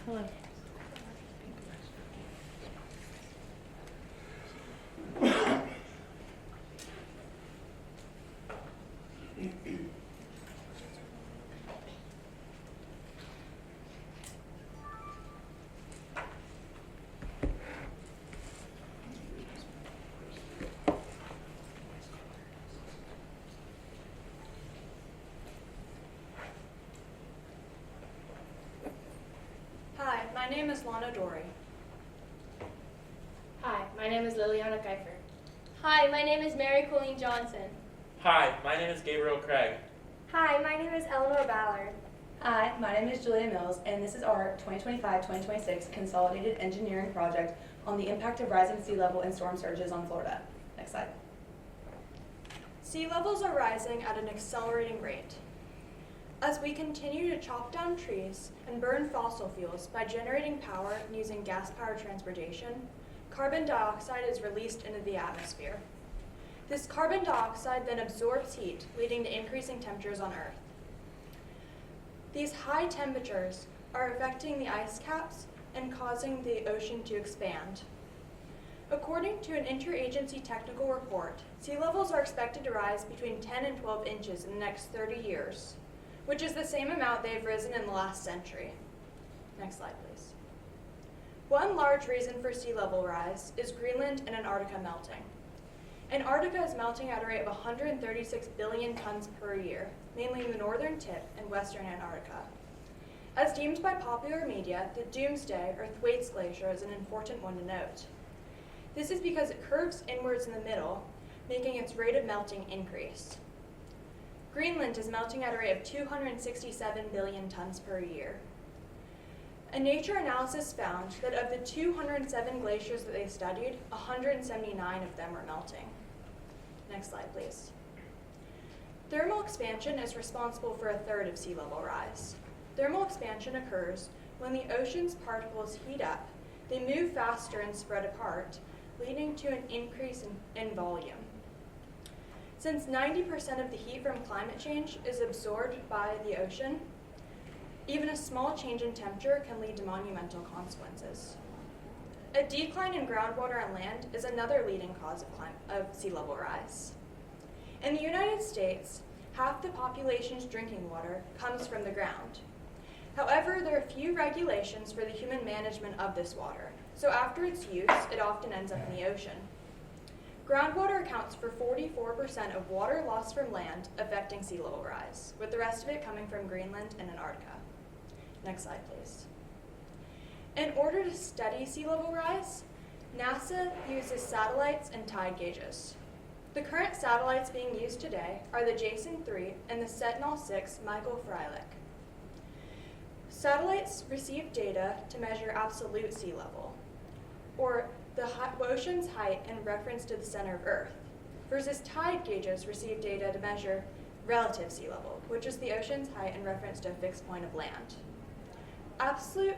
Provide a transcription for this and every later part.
Hello. Hi, my name is Lana Dory. Hi, my name is Liliana Keifer. Hi, my name is Mary Colleen Johnson. Hi, my name is Gabriel Craig. Hi, my name is Eleanor Ballard. Hi, my name is Julia Mills, and this is our 2025-2026 Consolidated Engineering Project on the impact of rising sea level and storm surges on Florida. Next slide. Sea levels are rising at an accelerating rate. As we continue to chop down trees and burn fossil fuels by generating power and using gas-powered transportation, carbon dioxide is released into the atmosphere. This carbon dioxide then absorbs heat, leading to increasing temperatures on Earth. These high temperatures are affecting the ice caps and causing the ocean to expand. According to an interagency technical report, sea levels are expected to rise between 10 and 12 inches in the next 30 years, which is the same amount they've risen in the last century. Next slide, please. One large reason for sea level rise is Greenland and Antarctica melting. Antarctica is melting at a rate of 136 billion tons per year, mainly in the northern tip and western Antarctica. As deemed by popular media, the Doomsday or Thwaites Glacier is an important one to note. This is because it curves inwards in the middle, making its rate of melting increase. Greenland is melting at a rate of 267 billion tons per year. A nature analysis found that of the 207 glaciers that they studied, 179 of them are melting. Next slide, please. Thermal expansion is responsible for a third of sea level rise. Thermal expansion occurs when the ocean's particles heat up, they move faster and spread apart, leading to an increase in volume. Since 90% of the heat from climate change is absorbed by the ocean, even a small change in temperature can lead to monumental consequences. A decline in groundwater on land is another leading cause of sea level rise. In the United States, half the population's drinking water comes from the ground. However, there are few regulations for the human management of this water, so after its use, it often ends up in the ocean. Groundwater accounts for 44% of water lost from land affecting sea level rise, with the rest of it coming from Greenland and Antarctica. Next slide, please. In order to study sea level rise, NASA uses satellites and tide gauges. The current satellites being used today are the Jason 3 and the Sentinel-6 Michael Freilich. Satellites receive data to measure absolute sea level, or the ocean's height in reference to the center of Earth, versus tide gauges receive data to measure relative sea level, which is the ocean's height in reference to a fixed point of land. Absolute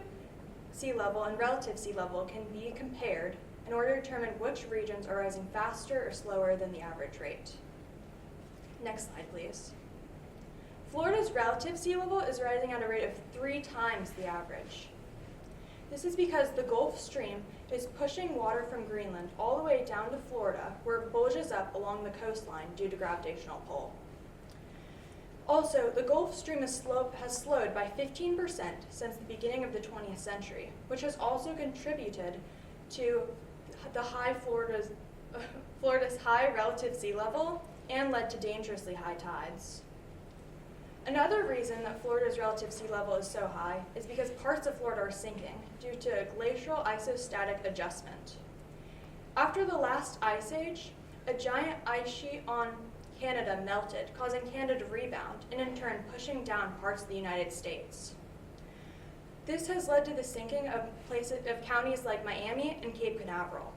sea level and relative sea level can be compared in order to determine which regions are rising faster or slower than the average rate. Next slide, please. Florida's relative sea level is rising at a rate of 3 times the average. This is because the Gulf Stream is pushing water from Greenland all the way down to Florida, where it bulges up along the coastline due to gravitational pull. Also, the Gulf Stream has slowed by 15% since the beginning of the 20th century, which has also contributed to the Florida's high relative sea level and led to dangerously high tides. Another reason that Florida's relative sea level is so high is because parts of Florida are sinking due to a glacial isostatic adjustment. After the last ice age, a giant ice sheet on Canada melted, causing Canada to rebound, and in turn pushing down parts of the United States. This has led to the sinking of counties like Miami and Cape Canaveral.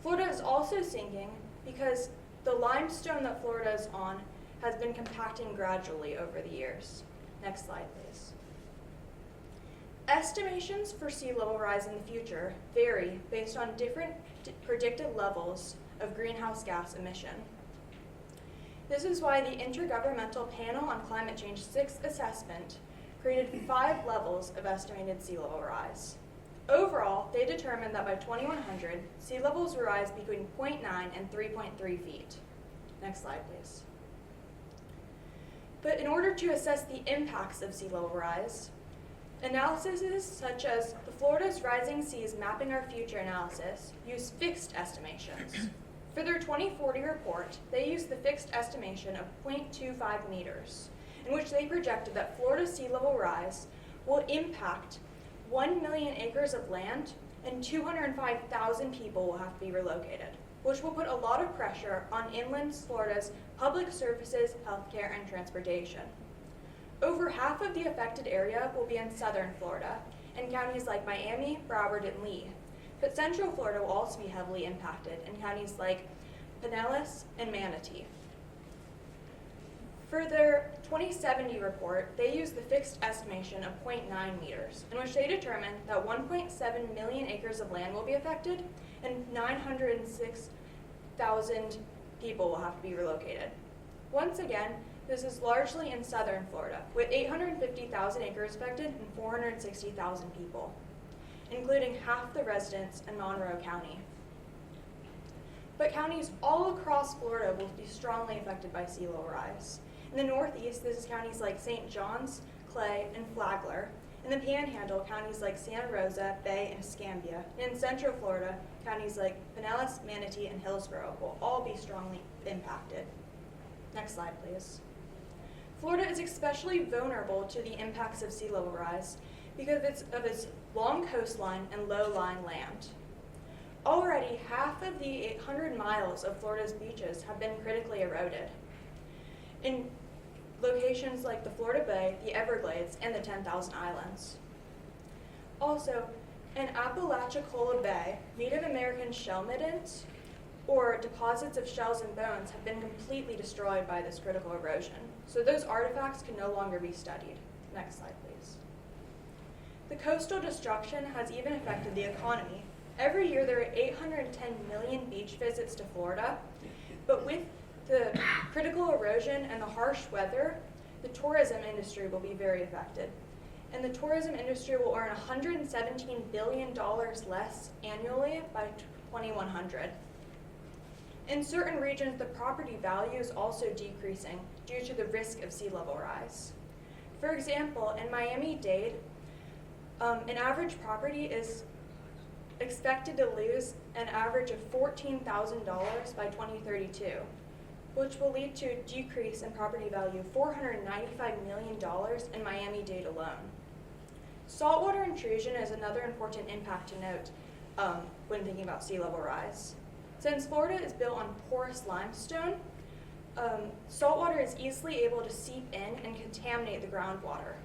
Florida is also sinking because the limestone that Florida is on has been compacting gradually over the years. Next slide, please. Estimations for sea level rise in the future vary based on different predicted levels of greenhouse gas emission. This is why the Intergovernmental Panel on Climate Change 6th assessment created 5 levels of estimated sea level rise. Overall, they determined that by 2100, sea levels will rise between 0.9 and 3.3 feet. Next slide, please. But in order to assess the impacts of sea level rise, analyses such as the Florida's Rising Seas Mapping Our Future analysis use fixed estimations. For their 2040 report, they used the fixed estimation of 0.25 meters, in which they projected that Florida's sea level rise will impact 1 million acres of land and 205,000 people will have to be relocated, which will put a lot of pressure on inland Florida's public services, healthcare, and transportation. Over half of the affected area will be in southern Florida, in counties like Miami, Broward, and Lee. But central Florida will also be heavily impacted in counties like Pinellas and Manatee. For their 2070 report, they used the fixed estimation of 0.9 meters, in which they determined that 1.7 million acres of land will be affected and 906,000 people will have to be relocated. Once again, this is largely in southern Florida, with 850,000 acres affected and 460,000 people, including half the residents in Monroe County. But counties all across Florida will be strongly affected by sea level rise. In the Northeast, this is counties like St. John's, Clay, and Flagler. In the Panhandle, counties like Santa Rosa, Bay, and Escambia. And in Central Florida, counties like Pinellas, Manatee, and Hillsborough will all be strongly impacted. Next slide, please. Florida is especially vulnerable to the impacts of sea level rise because of its long coastline and low-lying land. Already, half of the 800 miles of Florida's beaches have been critically eroded in locations like the Florida Bay, the Everglades, and the 10,000 Islands. Also, in Apalachicola Bay, Native American shell middens, or deposits of shells and bones, have been completely destroyed by this critical erosion. So those artifacts can no longer be studied. Next slide, please. The coastal destruction has even affected the economy. Every year there are 810 million beach visits to Florida, but with the critical erosion and the harsh weather, the tourism industry will be very affected. And the tourism industry will earn $117 billion less annually by 2100. In certain regions, the property value is also decreasing due to the risk of sea level rise. For example, in Miami-Dade, an average property is expected to lose an average of $14,000 by 2032, which will lead to a decrease in property value of $495 million in Miami-Dade alone. Saltwater intrusion is another important impact to note when thinking about sea level rise. Since Florida is built on porous limestone, saltwater is easily able to seep in and contaminate the groundwater.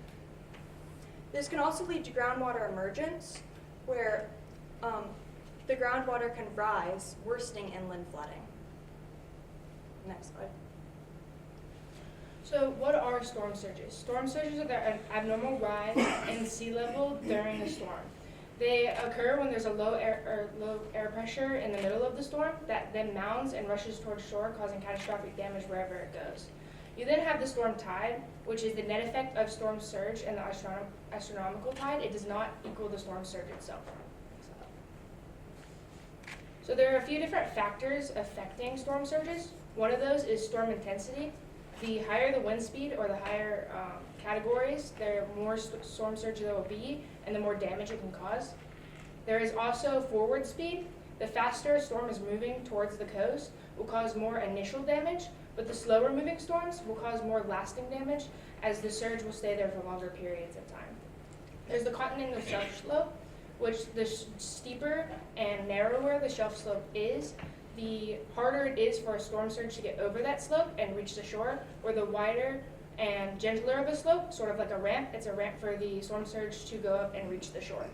This can also lead to groundwater emergence, where the groundwater can rise, worsening inland flooding. Next slide. So what are storm surges? Storm surges are the abnormal rise in sea level during a storm. They occur when there's a low air pressure in the middle of the storm that then mounts and rushes towards shore, causing catastrophic damage wherever it goes. You then have the storm tide, which is the net effect of storm surge and the astronomical tide. It does not equal the storm surge itself. So there are a few different factors affecting storm surges. One of those is storm intensity. The higher the wind speed or the higher categories, the more storm surge there will be and the more damage it can cause. There is also forward speed. The faster a storm is moving towards the coast will cause more initial damage, but the slower moving storms will cause more lasting damage as the surge will stay there for longer periods of time. There's the continental shelf slope, which the steeper and narrower the shelf slope is, the harder it is for a storm surge to get over that slope and reach the shore, or the wider and gentler of a slope, sort of like a ramp. It's a ramp for the storm surge to go up and reach the shore.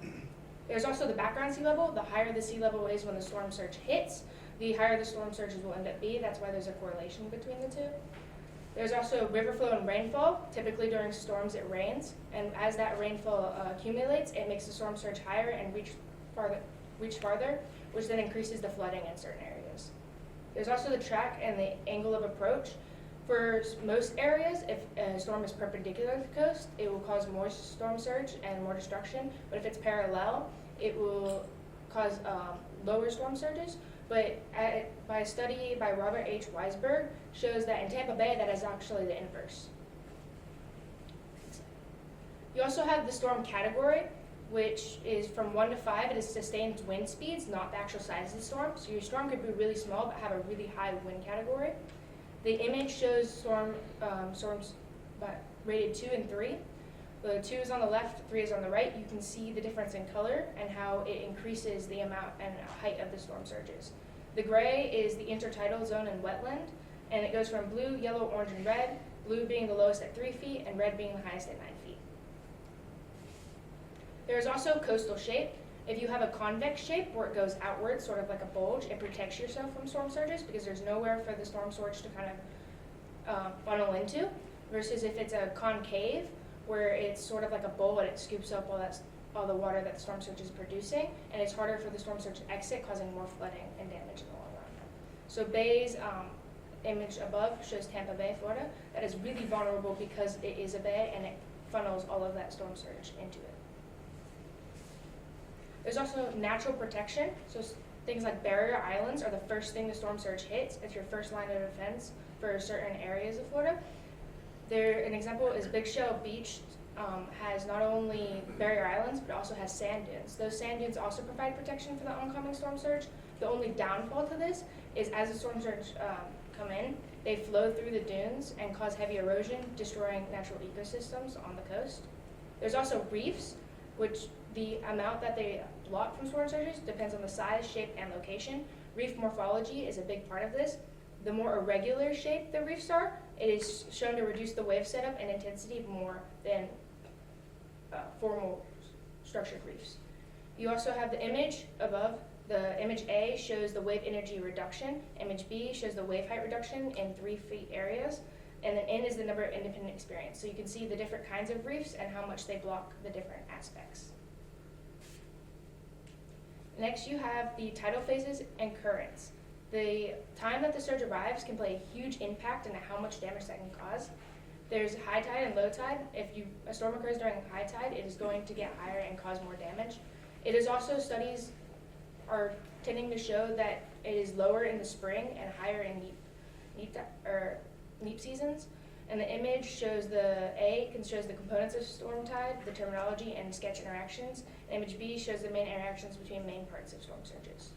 There's also the background sea level. The higher the sea level is when the storm surge hits, the higher the storm surges will end up being. That's why there's a correlation between the two. There's also river flow and rainfall. Typically during storms it rains, and as that rainfall accumulates, it makes the storm surge higher and reach farther, which then increases the flooding in certain areas. There's also the track and the angle of approach. For most areas, if a storm is perpendicular to the coast, it will cause more storm surge and more destruction. But if it's parallel, it will cause lower storm surges. But by a study by Robert H. Weisberg shows that in Tampa Bay, that is actually the inverse. You also have the storm category, which is from 1 to 5. It is sustained wind speeds, not the actual size of the storm. So your storm could be really small but have a really high wind category. The image shows storms rated 2 and 3. The 2 is on the left, 3 is on the right. You can see the difference in color and how it increases the amount and height of the storm surges. The gray is the intertidal zone and wetland, and it goes from blue, yellow, orange, and red, blue being the lowest at 3 feet and red being the highest at 9 feet. There is also coastal shape. If you have a convex shape where it goes outward, sort of like a bulge, it protects yourself from storm surges because there's nowhere for the storm surge to kind of funnel into, versus if it's a concave where it's sort of like a bowl and it scoops up all the water that the storm surge is producing, and it's harder for the storm surge to exit, causing more flooding and damage in the long run. So Bay's image above shows Tampa Bay, Florida. That is really vulnerable because it is a bay and it funnels all of that storm surge into it. There's also natural protection. So things like barrier islands are the first thing the storm surge hits. It's your first line of defense for certain areas of Florida. An example is Big Shell Beach has not only barrier islands, but also has sand dunes. Those sand dunes also provide protection for the oncoming storm surge. The only downfall to this is as the storm surge come in, they flow through the dunes and cause heavy erosion, destroying natural ecosystems on the coast. There's also reefs, which the amount that they block from storm surges depends on the size, shape, and location. Reef morphology is a big part of this. The more irregular shape the reefs are, it is shown to reduce the wave setup and intensity more than formal structured reefs. You also have the image above. The image A shows the wave energy reduction. Image B shows the wave height reduction in 3 feet areas. And then N is the number of independent experience. So you can see the different kinds of reefs and how much they block the different aspects. Next, you have the tidal phases and currents. The time that the surge arrives can play a huge impact into how much damage that can cause. There's high tide and low tide. If a storm occurs during high tide, it is going to get higher and cause more damage. It is also, studies are tending to show that it is lower in the spring and higher in neap seasons. And the image shows shows the components of storm tide, the terminology, and sketch interactions. And image B shows the main interactions between main parts of storm surges.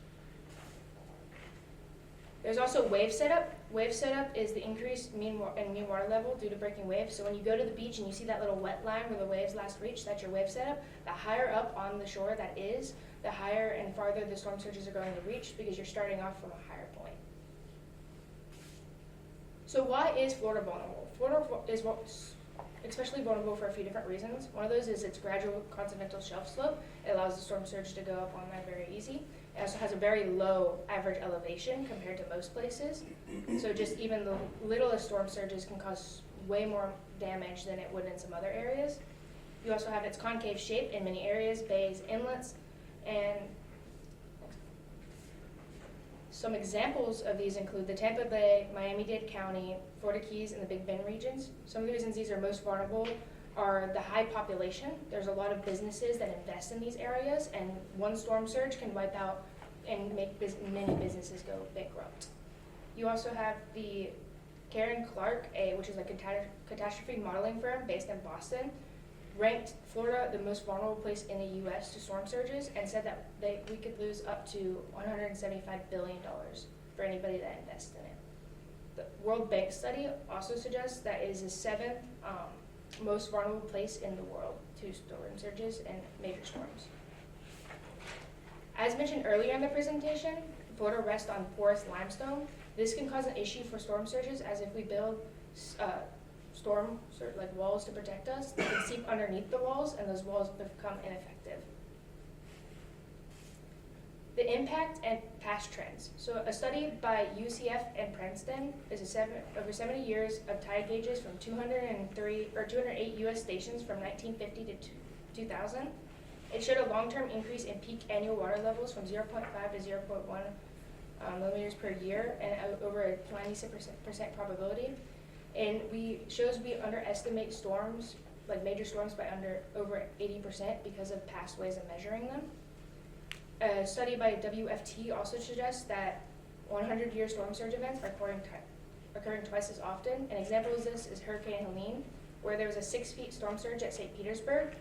There's also wave setup. Wave setup is the increased mean water level due to breaking waves. So when you go to the beach and you see that little wet line where the waves last reach, that's your wave setup. The higher up on the shore that is, the higher and farther the storm surges are going to reach because you're starting off from a higher point. So why is Florida vulnerable? Florida is especially vulnerable for a few different reasons. One of those is its gradual continental shelf slope. It allows the storm surge to go up on that very easy. It also has a very low average elevation compared to most places. So just even the littlest storm surges can cause way more damage than it would in some other areas. You also have its concave shape in many areas, bays, inlets, and some examples of these include the Tampa Bay, Miami-Dade County, Florida Keys, and the Big Bend regions. Some of the reasons these are most vulnerable are the high population. There's a lot of businesses that invest in these areas, and one storm surge can wipe out and make many businesses go bankrupt. You also have the Karen Clark, which is a catastrophe modeling firm based in Boston, ranked Florida the most vulnerable place in the U.S. to storm surges and said that we could lose up to $175 billion for anybody that invests in it. The World Bank study also suggests that it is the 7th most vulnerable place in the world to storm surges and major storms. As mentioned earlier in the presentation, Florida rests on porous limestone. This can cause an issue for storm surges, as if we build walls to protect us, they can seep underneath the walls, and those walls become ineffective. The impact and past trends. So a study by UCF and Princeton is over 70 years of tide gauges from 208 U.S. stations from 1950 to 2000. It showed a long-term increase in peak annual water levels from 0.5 to 0.1 millimeters per year, and over a 96% probability. And shows we underestimate storms, like major storms, by over 80% because of past ways of measuring them. A study by WFT also suggests that 100-year storm surge events are occurring twice as often. An example of this is Hurricane Helene, where there was a 6-foot storm surge at St. Petersburg.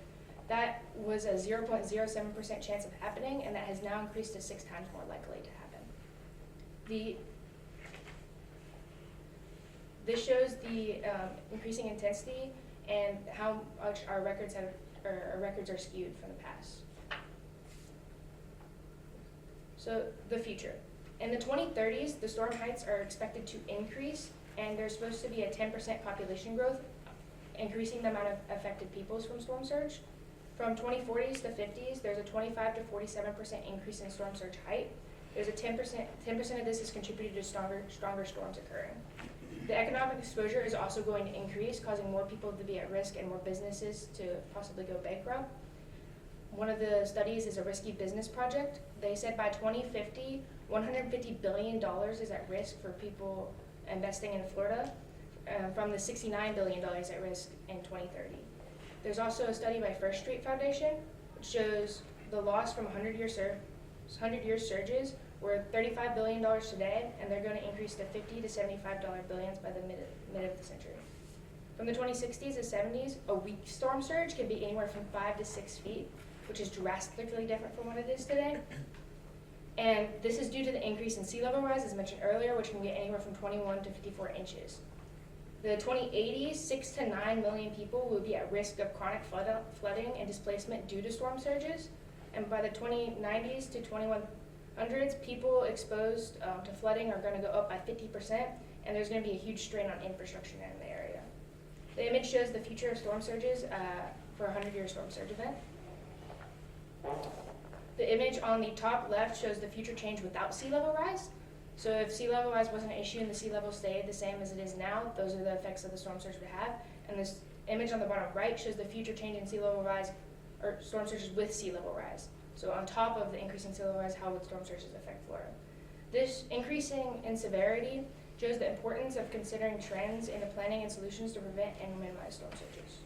That was a 0.07% chance of happening, and that has now increased to 6 times more likely to happen. This shows the increasing intensity and how much our records are skewed from the past. So the future. In the 2030s, the storm heights are expected to increase, and there's supposed to be a 10% population growth, increasing the amount of affected peoples from storm surge. From 2040s to 50s, there's a 25 to 47% increase in storm surge height. There's a 10% of this is contributed to stronger storms occurring. The economic exposure is also going to increase, causing more people to be at risk and more businesses to possibly go bankrupt. One of the studies is a risky business project. They said by 2050, $150 billion is at risk for people investing in Florida, from the $69 billion at risk in 2030. There's also a study by First Street Foundation, which shows the loss from 100-year surges were $35 billion today, and they're going to increase to $50 to $75 billions by the mid of the century. From the 2060s to 70s, a weak storm surge can be anywhere from 5 to 6 feet, which is drastically different from what it is today. And this is due to the increase in sea level rise, as mentioned earlier, which can get anywhere from 21 to 54 inches. The 2080s, 6 to 9 million people will be at risk of chronic flooding and displacement due to storm surges. And by the 2090s to 2100s, people exposed to flooding are going to go up by 50%, and there's going to be a huge strain on infrastructure in the area. The image shows the future of storm surges for a 100-year storm surge event. The image on the top left shows the future change without sea level rise. So if sea level rise wasn't an issue and the sea level stayed the same as it is now, those are the effects of the storm surge would have. And this image on the bottom right shows the future change in sea level rise, or storm surges with sea level rise. So on top of the increase in sea level rise, how would storm surges affect Florida? This increasing in severity shows the importance of considering trends in the planning and solutions to prevent and minimize storm surges.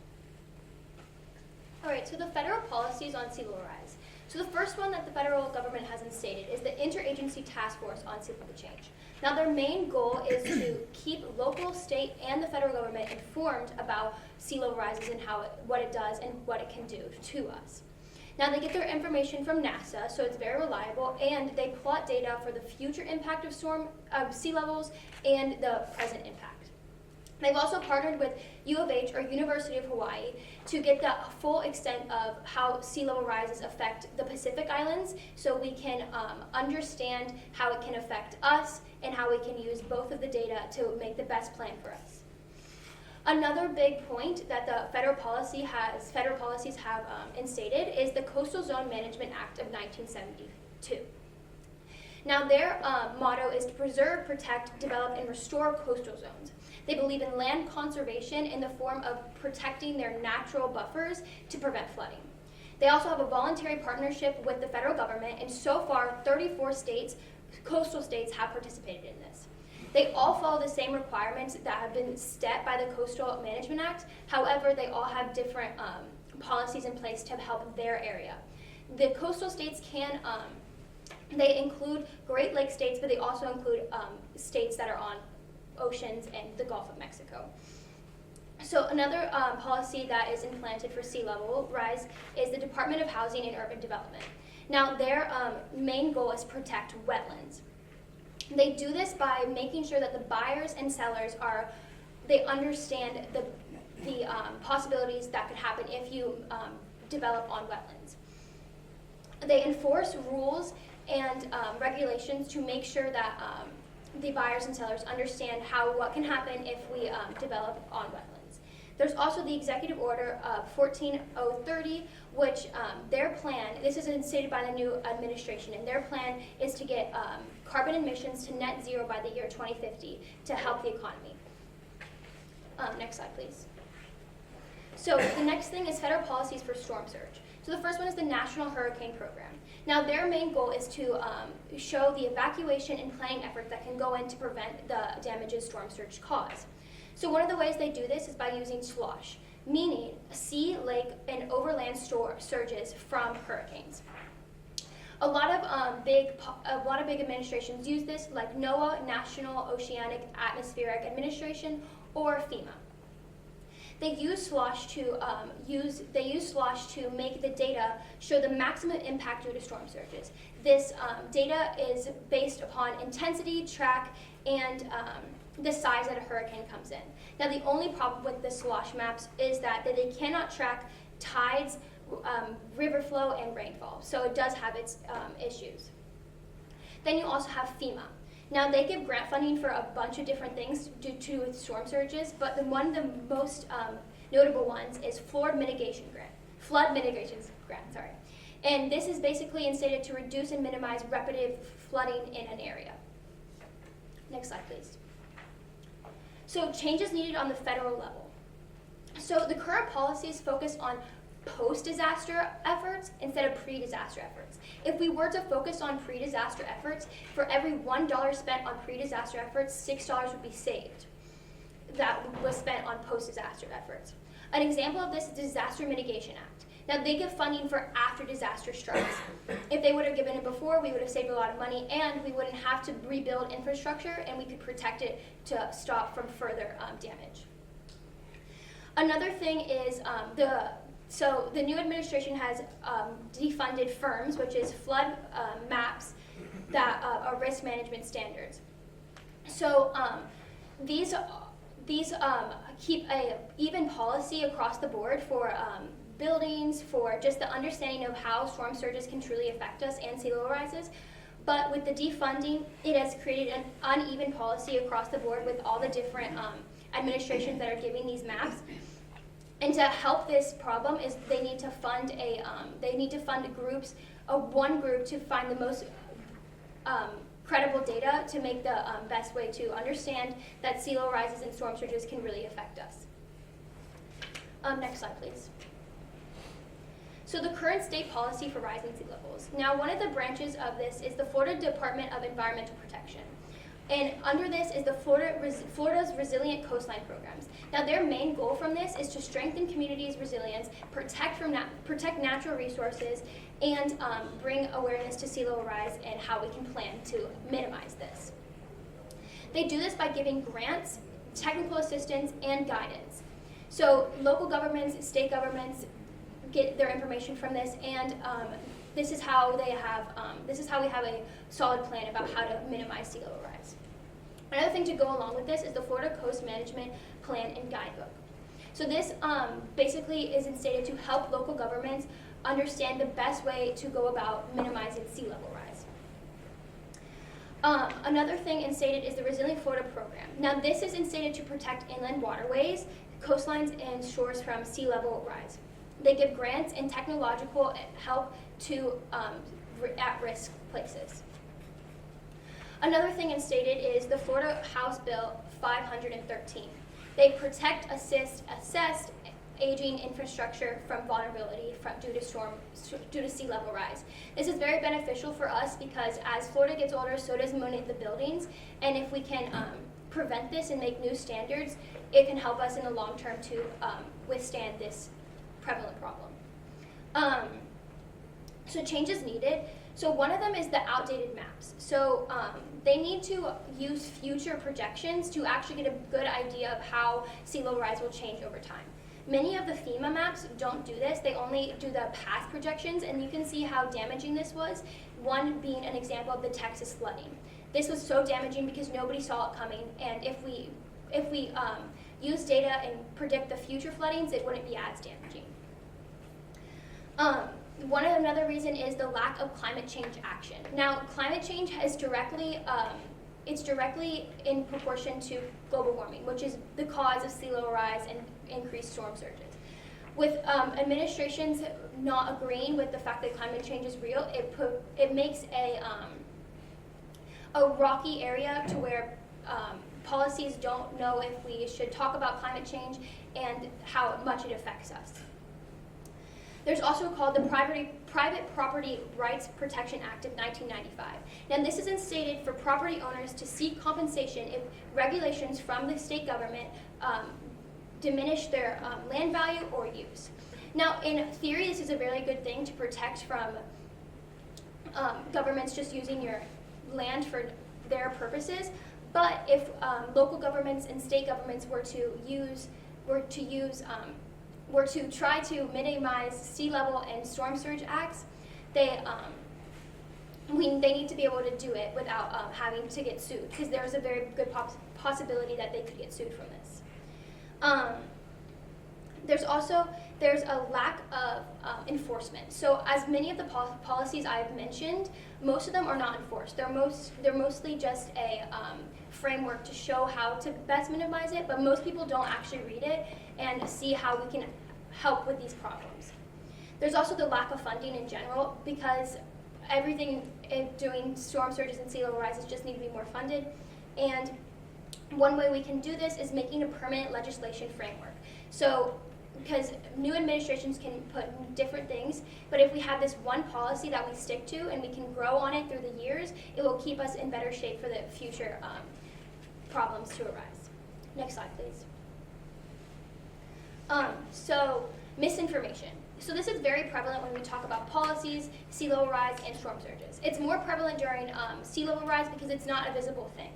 All right, so the federal policies on sea level rise. So the first one that the federal government has instated is the Interagency Task Force on Sea Level Change. Now their main goal is to keep local, state, and the federal government informed about sea level rises and what it does and what it can do to us. Now they get their information from NASA, so it's very reliable, and they plot data for the future impact of sea levels and the present impact. They've also partnered with U of H, or University of Hawaii, to get the full extent of how sea level rises affect the Pacific Islands, so we can understand how it can affect us and how we can use both of the data to make the best plan for us. Another big point that the federal policies have instated is the Coastal Zone Management Act of 1972. Now their motto is to preserve, protect, develop, and restore coastal zones. They believe in land conservation in the form of protecting their natural buffers to prevent flooding. They also have a voluntary partnership with the federal government, and so far 34 coastal states have participated in this. They all follow the same requirements that have been set by the Coastal Management Act. However, they all have different policies in place to help their area. The coastal states they include Great Lakes states, but they also include states that are on oceans and the Gulf of Mexico. So another policy that is implanted for sea level rise is the Department of Housing and Urban Development. Now their main goal is to protect wetlands. They do this by making sure that the buyers and sellers they understand the possibilities that could happen if you develop on wetlands. They enforce rules and regulations to make sure that the buyers and sellers understand what can happen if we develop on wetlands. There's also the Executive Order 14030, which their plan, this is instated by the new administration, and their plan is to get carbon emissions to net zero by the year 2050 to help the economy. Next slide, please. So the next thing is federal policies for storm surge. So the first one is the National Hurricane Program. Now their main goal is to show the evacuation and planning effort that can go in to prevent the damages storm surge cause. So one of the ways they do this is by using slosh, meaning sea, lake, and overland surges from hurricanes. A lot of big administrations use this, like NOAA, National Oceanic Atmospheric Administration, or FEMA. They use slosh to make the data show the maximum impact due to storm surges. This data is based upon intensity, track, and the size that a hurricane comes in. Now, the only problem with the slosh maps is that they cannot track tides, river flow, and rainfall. So it does have its issues. Then you also have FEMA. Now, they give grant funding for a bunch of different things due to storm surges, but one of the most notable ones is flood mitigation grant. And this is basically instated to reduce and minimize repetitive flooding in an area. Next slide, please. So changes needed on the federal level. So the current policies focus on post-disaster efforts instead of pre-disaster efforts. If we were to focus on pre-disaster efforts, for every $1 spent on pre-disaster efforts, $6 would be saved that was spent on post-disaster efforts. An example of this is the Disaster Mitigation Act. Now, they give funding for after disaster strikes. If they would have given it before, we would have saved a lot of money, and we wouldn't have to rebuild infrastructure, and we could protect it to stop from further damage. Another thing is the new administration has defunded FIRMS, which is flood maps that are risk management standards. So these keep a even policy across the board for buildings, for just the understanding of how storm surges can truly affect us and sea level rises. But with the defunding, it has created an uneven policy across the board with all the different administrations that are giving these maps. And to help this problem is they need to fund groups, one group to find the most credible data to make the best way to understand that sea level rises and storm surges can really affect us. Next slide, please. So the current state policy for rising sea levels. Now, one of the branches of this is the Florida Department of Environmental Protection. And under this is the Florida's Resilient Coastline Programs. Now, their main goal from this is to strengthen communities' resilience, protect natural resources, and bring awareness to sea level rise and how we can plan to minimize this. They do this by giving grants, technical assistance, and guidance. So local governments, state governments get their information from this, and this is how we have a solid plan about how to minimize sea level rise. Another thing to go along with this is the Florida Coast Management Plan and Guidebook. So this basically is instated to help local governments understand the best way to go about minimizing sea level rise. Another thing instated is the Resilient Florida Program. Now, this is instated to protect inland waterways, coastlines, and shores from sea level rise. They give grants and technological help to at-risk places. Another thing instated is the Florida House Bill 513. They protect, assess aging infrastructure from vulnerability due to sea level rise. This is very beneficial for us because as Florida gets older, so does many of the buildings, and if we can prevent this and make new standards, it can help us in the long term to withstand this prevalent problem. So changes needed. So one of them is the outdated maps. So they need to use future projections to actually get a good idea of how sea level rise will change over time. Many of the FEMA maps don't do this. They only do the past projections, and you can see how damaging this was, one being an example of the Texas flooding. This was so damaging because nobody saw it coming, and if we use data and predict the future floodings, it wouldn't be as damaging. Another reason is the lack of climate change action. Now, climate change is directly in proportion to global warming, which is the cause of sea level rise and increased storm surges. With administrations not agreeing with the fact that climate change is real, it makes a rocky area to where policies don't know if we should talk about climate change and how much it affects us. There's also called the Private Property Rights Protection Act of 1995. Now, this is instated for property owners to seek compensation if regulations from the state government diminish their land value or use. Now, in theory, this is a really good thing to protect from governments just using your land for their purposes. But if local governments and state governments were to try to minimize sea level and storm surge acts, they need to be able to do it without having to get sued, because there's a very good possibility that they could get sued from this. There's a lack of enforcement. So as many of the policies I've mentioned, most of them are not enforced. They're mostly just a framework to show how to best minimize it, but most people don't actually read it and see how we can help with these problems. There's also the lack of funding in general, because everything doing storm surges and sea level rises just need to be more funded. And one way we can do this is making a permanent legislation framework. So, because new administrations can put different things, but if we have this one policy that we stick to and we can grow on it through the years, it will keep us in better shape for the future problems to arise. Next slide, please. So, misinformation. So this is very prevalent when we talk about policies, sea level rise, and storm surges. It's more prevalent during sea level rise because it's not a visible thing.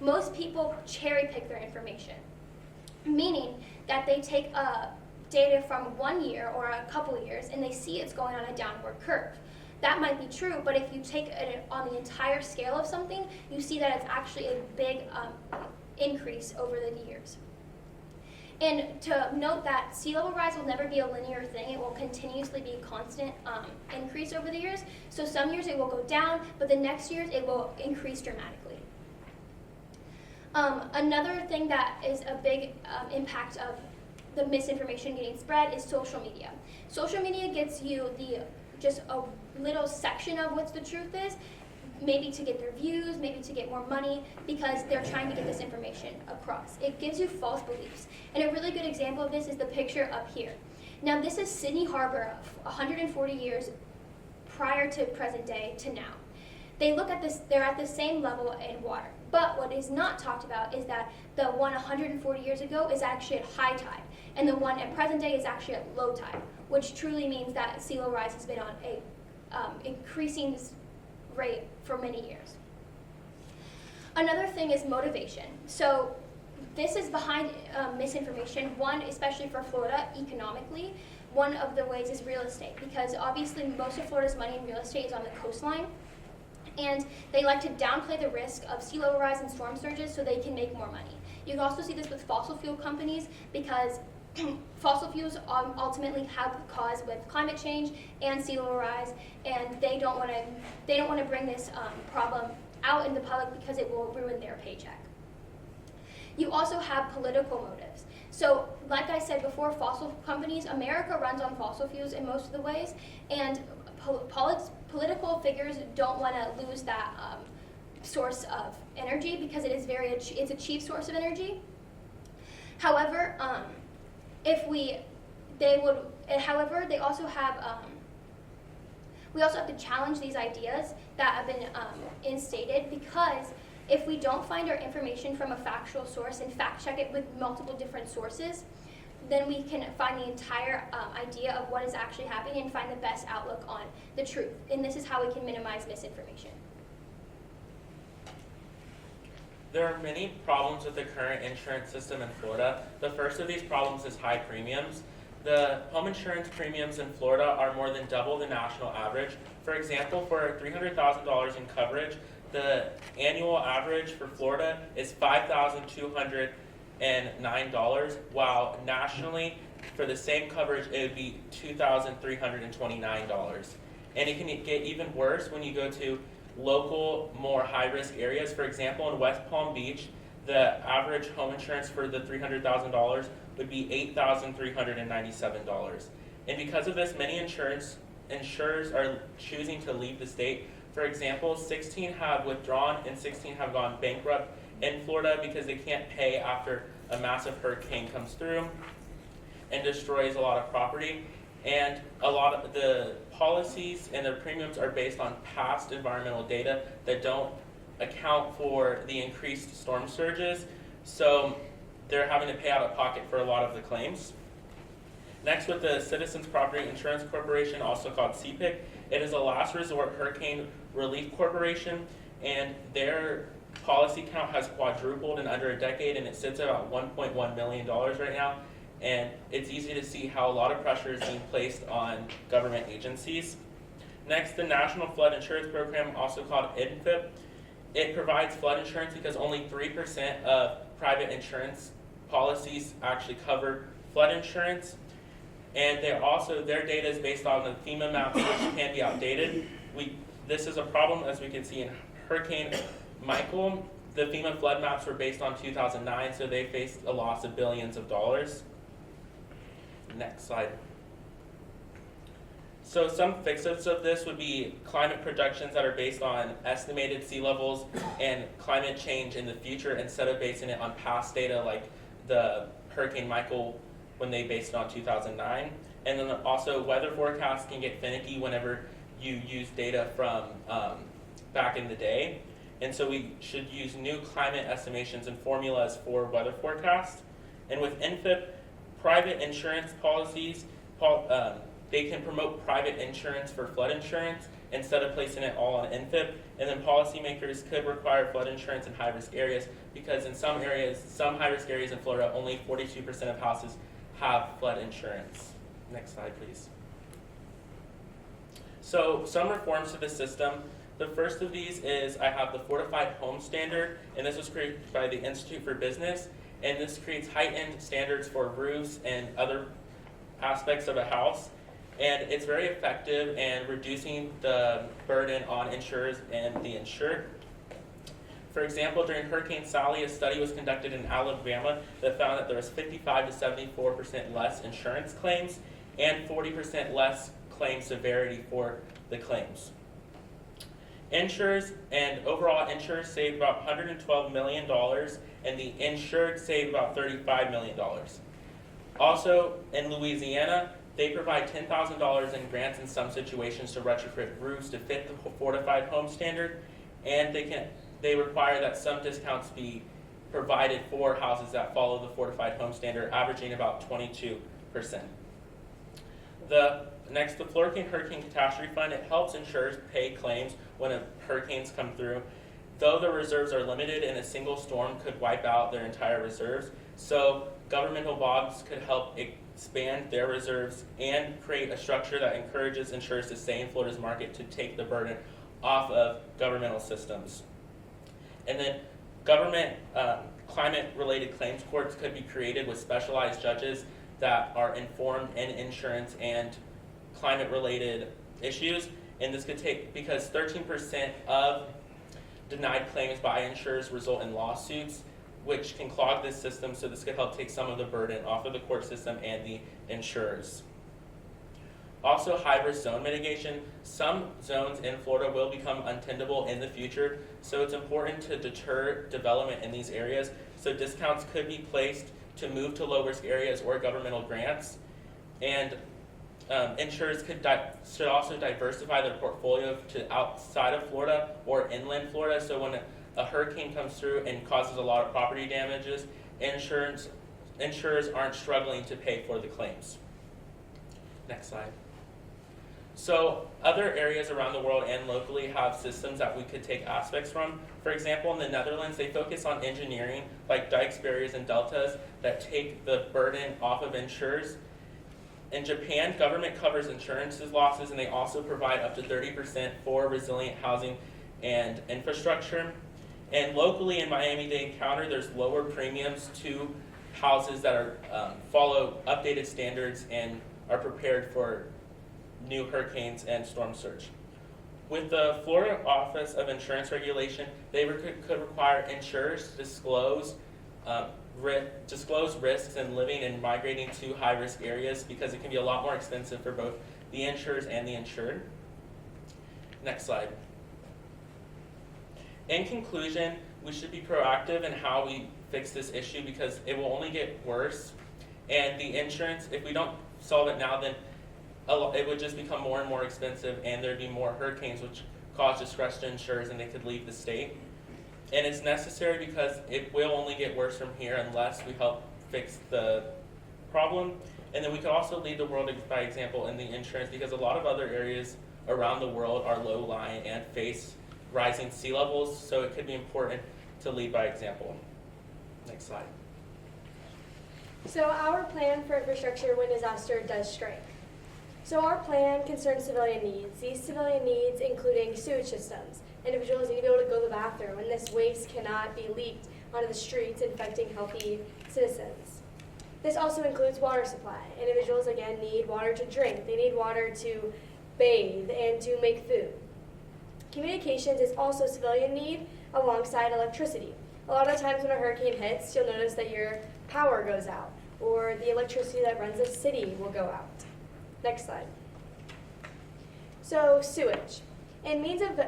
Most people cherry pick their information, meaning that they take data from 1 year or a couple years and they see it's going on a downward curve. That might be true, but if you take it on the entire scale of something, you see that it's actually a big increase over the years. And to note that sea level rise will never be a linear thing. It will continuously be a constant increase over the years. So some years it will go down, but the next years it will increase dramatically. Another thing that is a big impact of the misinformation getting spread is social media. Social media gets you just a little section of what the truth is, maybe to get their views, maybe to get more money, because they're trying to get this information across. It gives you false beliefs. And a really good example of this is the picture up here. Now, this is Sydney Harbor 140 years prior to present day to now. They look at this, they're at the same level in water. But what is not talked about is that the one 140 years ago is actually at high tide, and the one at present day is actually at low tide, which truly means that sea level rise has been on a increasing rate for many years. Another thing is motivation. So this is behind misinformation. One, especially for Florida, economically, one of the ways is real estate, because obviously most of Florida's money in real estate is on the coastline, and they like to downplay the risk of sea level rise and storm surges so they can make more money. You can also see this with fossil fuel companies, because fossil fuels ultimately have cause with climate change and sea level rise, and they don't want to bring this problem out in the public because it will ruin their paycheck. You also have political motives. So, like I said before, fossil companies, America runs on fossil fuels in most of the ways, and political figures don't want to lose that source of energy, because it's a cheap source of energy. However, they also have we also have to challenge these ideas that have been instated, because if we don't find our information from a factual source and fact check it with multiple different sources, then we can find the entire idea of what is actually happening and find the best outlook on the truth. And this is how we can minimize misinformation. There are many problems with the current insurance system in Florida. The first of these problems is high premiums. The home insurance premiums in Florida are more than double the national average. For example, for $300,000 in coverage, the annual average for Florida is $5,209, while nationally, for the same coverage, it would be $2,329. And it can get even worse when you go to local, more high-risk areas. For example, in West Palm Beach, the average home insurance for the $300,000 would be $8,397. And because of this, many insurers are choosing to leave the state. For example, 16 have withdrawn and 16 have gone bankrupt in Florida because they can't pay after a massive hurricane comes through and destroys a lot of property. And a lot of the policies and their premiums are based on past environmental data that don't account for the increased storm surges. So they're having to pay out of pocket for a lot of the claims. Next, with the Citizens Property Insurance Corporation, also called CPIC, it is a last resort hurricane relief corporation, and their policy count has quadrupled in under a decade, and it sits at about $1.1 million right now. And it's easy to see how a lot of pressure is being placed on government agencies. Next, the National Flood Insurance Program, also called NFIP. It provides flood insurance because only 3% of private insurance policies actually cover flood insurance. And their data is based on the FEMA maps, which can be outdated. This is a problem, as we can see in Hurricane Michael. The FEMA flood maps were based on 2009, so they faced a loss of billions of dollars. Next slide. So some fixes of this would be climate projections that are based on estimated sea levels and climate change in the future instead of basing it on past data like the Hurricane Michael when they based it on 2009. And then also weather forecasts can get finicky whenever you use data from back in the day. And so we should use new climate estimations and formulas for weather forecasts. And with NFIP, private insurance policies, they can promote private insurance for flood insurance instead of placing it all on NFIP. And then policymakers could require flood insurance in high-risk areas because in some areas, some high-risk areas in Florida, only 42% of houses have flood insurance. Next slide, please. So some reforms to the system. The first of these is I have the Fortified Home Standard, and this was created by the Institute for Business. And this creates heightened standards for roofs and other aspects of a house. And it's very effective in reducing the burden on insurers and the insured. For example, during Hurricane Sally, a study was conducted in Alabama that found that there was 55 to 74% less insurance claims and 40% less claim severity for the claims. Insurers and overall insurers saved about $112 million, and the insured saved about $35 million. Also, in Louisiana, they provide $10,000 in grants in some situations to retrofit roofs to fit the Fortified Home Standard, and they require that some discounts be provided for houses that follow the Fortified Home Standard, averaging about 22%. The Florida Hurricane Catastrophe Fund, it helps insurers pay claims when hurricanes come through. Though the reserves are limited and a single storm could wipe out their entire reserves, so governmental bonds could help expand their reserves and create a structure that encourages insurers to stay in Florida's market to take the burden off of governmental systems. And then government climate-related claims courts could be created with specialized judges that are informed in insurance and climate-related issues. And this could take, because 13% of denied claims by insurers result in lawsuits, which can clog this system, so this could help take some of the burden off of the court system and the insurers. Also, high-risk zone mitigation. Some zones in Florida will become untenable in the future, so it's important to deter development in these areas. So discounts could be placed to move to low-risk areas or governmental grants. And insurers should also diversify their portfolio to outside of Florida or inland Florida, so when a hurricane comes through and causes a lot of property damages, insurers aren't struggling to pay for the claims. Next slide. So other areas around the world and locally have systems that we could take aspects from. For example, in the Netherlands, they focus on engineering like dikes, barriers, and deltas that take the burden off of insurers. In Japan, government covers insurance losses, and they also provide up to 30% for resilient housing and infrastructure. And locally in Miami-Dade County, there's lower premiums to houses that are follow updated standards and are prepared for new hurricanes and storm surge. With the Florida Office of Insurance Regulation, they could require insurers to disclose risks in living and migrating to high-risk areas because it can be a lot more expensive for both the insurers and the insured. Next slide. In conclusion, we should be proactive in how we fix this issue because it will only get worse. And the insurance, if we don't solve it now, then it would just become more and more expensive, and there'd be more hurricanes, which cause distress to insurers, and they could leave the state. And it's necessary because it will only get worse from here unless we help fix the problem. And then we could also lead the world by example in the insurance, because a lot of other areas around the world are low-lying and face rising sea levels, so it could be important to lead by example. Next slide. So our plan for infrastructure when disaster does strike. So our plan concerns civilian needs. These civilian needs including sewage systems. Individuals need to be able to go to the bathroom, and this waste cannot be leaked onto the streets, infecting healthy citizens. This also includes water supply. Individuals, again, need water to drink. They need water to bathe and to make food. Communications is also a civilian need alongside electricity. A lot of times when a hurricane hits, you'll notice that your power goes out, or the electricity that runs a city will go out. Next slide. So sewage. In means of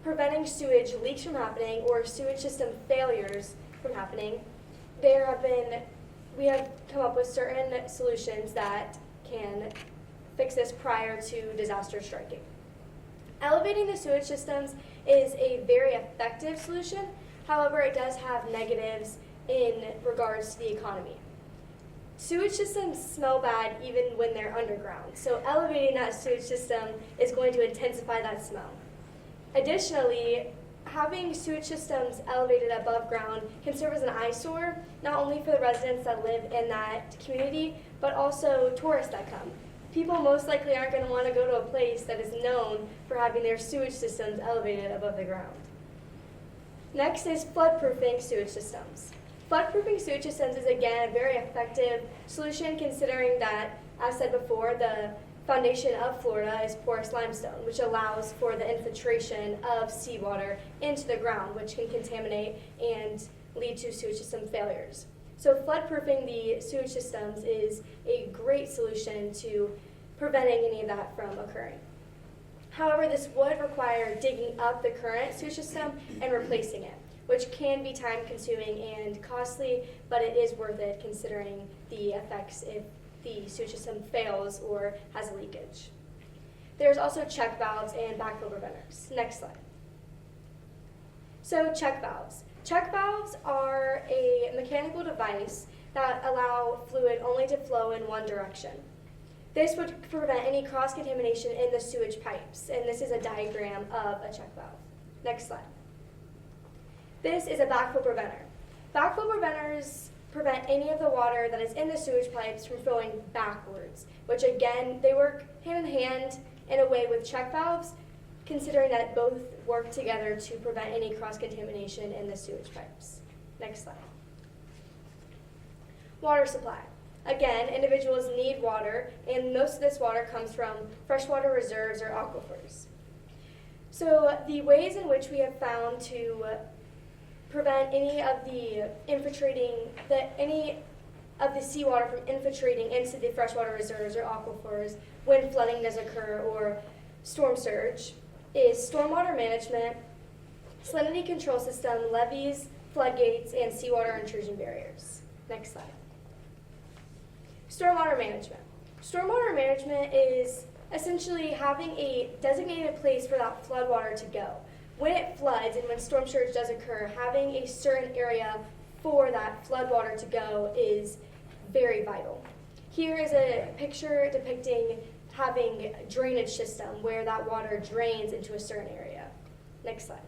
preventing sewage leaks from happening or sewage system failures from happening, we have come up with certain solutions that can fix this prior to disaster striking. Elevating the sewage systems is a very effective solution. However, it does have negatives in regards to the economy. Sewage systems smell bad even when they're underground, so elevating that sewage system is going to intensify that smell. Additionally, having sewage systems elevated above ground can serve as an eyesore, not only for the residents that live in that community, but also tourists that come. People most likely aren't going to want to go to a place that is known for having their sewage systems elevated above the ground. Next is floodproofing sewage systems. Floodproofing sewage systems is again a very effective solution, considering that, as said before, the foundation of Florida is porous limestone, which allows for the infiltration of seawater into the ground, which can contaminate and lead to sewage system failures. So floodproofing the sewage systems is a great solution to preventing any of that from occurring. However, this would require digging up the current sewage system and replacing it, which can be time-consuming and costly, but it is worth it considering the effects if the sewage system fails or has a leakage. There's also check valves and backflow preventers. Next slide. So check valves. Check valves are a mechanical device that allow fluid only to flow in one direction. This would prevent any cross-contamination in the sewage pipes, and this is a diagram of a check valve. Next slide. This is a backflow preventer. Backflow preventers prevent any of the water that is in the sewage pipes from flowing backwards, which again, they work hand in hand in a way with check valves, considering that both work together to prevent any cross-contamination in the sewage pipes. Next slide. Water supply. Again, individuals need water, and most of this water comes from freshwater reserves or aquifers. So the ways in which we have found to prevent any of the seawater from infiltrating into the freshwater reserves or aquifers when flooding does occur or storm surge is stormwater management, salinity control system, levees, floodgates, and seawater intrusion barriers. Next slide. Stormwater management. Stormwater management is essentially having a designated place for that floodwater to go. When it floods and when storm surge does occur, having a certain area for that floodwater to go is very vital. Here is a picture depicting having a drainage system where that water drains into a certain area. Next slide.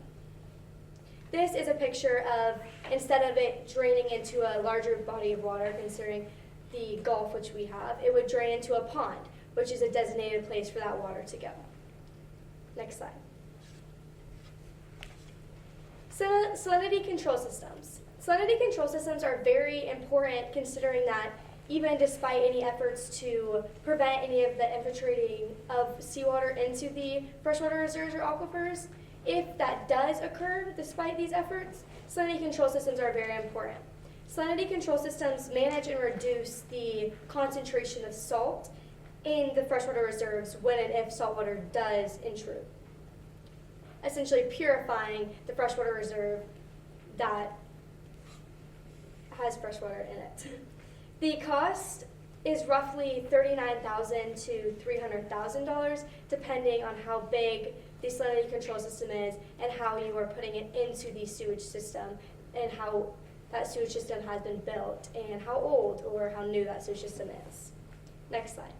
This is a picture of, instead of it draining into a larger body of water, considering the Gulf which we have, it would drain into a pond, which is a designated place for that water to go. Next slide. Salinity control systems. Salinity control systems are very important, considering that even despite any efforts to prevent any of the infiltrating of seawater into the freshwater reserves or aquifers, if that does occur despite these efforts, salinity control systems are very important. Salinity control systems manage and reduce the concentration of salt in the freshwater reserves when and if saltwater does intrude, essentially purifying the freshwater reserve that has freshwater in it. The cost is roughly $39,000 to $300,000, depending on how big the salinity control system is and how you are putting it into the sewage system and how that sewage system has been built and how old or how new that sewage system is. Next slide.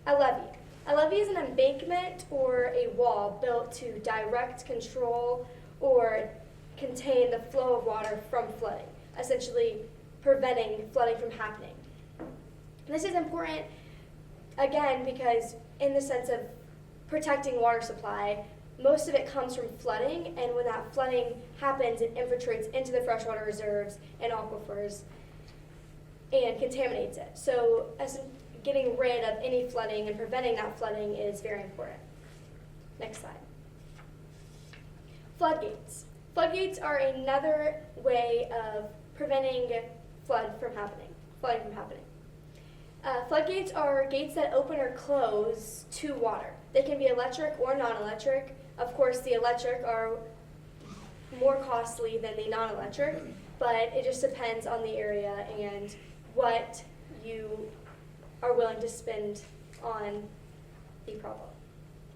A levee. A levee is an embankment or a wall built to direct, control, or contain the flow of water from flooding, essentially preventing flooding from happening. This is important, again, because in the sense of protecting water supply, most of it comes from flooding, and when that flooding happens, it infiltrates into the freshwater reserves and aquifers and contaminates it. So getting rid of any flooding and preventing that flooding is very important. Next slide. Floodgates. Floodgates are another way of preventing flooding from happening. Floodgates are gates that open or close to water. They can be electric or non-electric. Of course, the electric are more costly than the non-electric, but it just depends on the area and what you are willing to spend on the problem.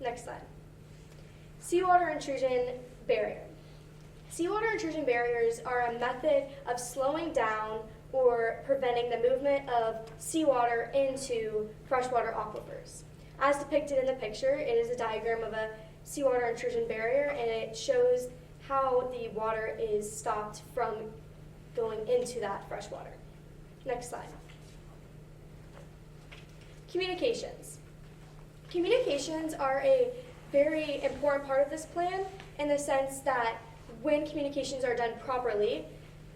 Next slide. Seawater intrusion barrier. Seawater intrusion barriers are a method of slowing down or preventing the movement of seawater into freshwater aquifers. As depicted in the picture, it is a diagram of a seawater intrusion barrier, and it shows how the water is stopped from going into that freshwater. Next slide. Communications. Communications are a very important part of this plan in the sense that when communications are done properly,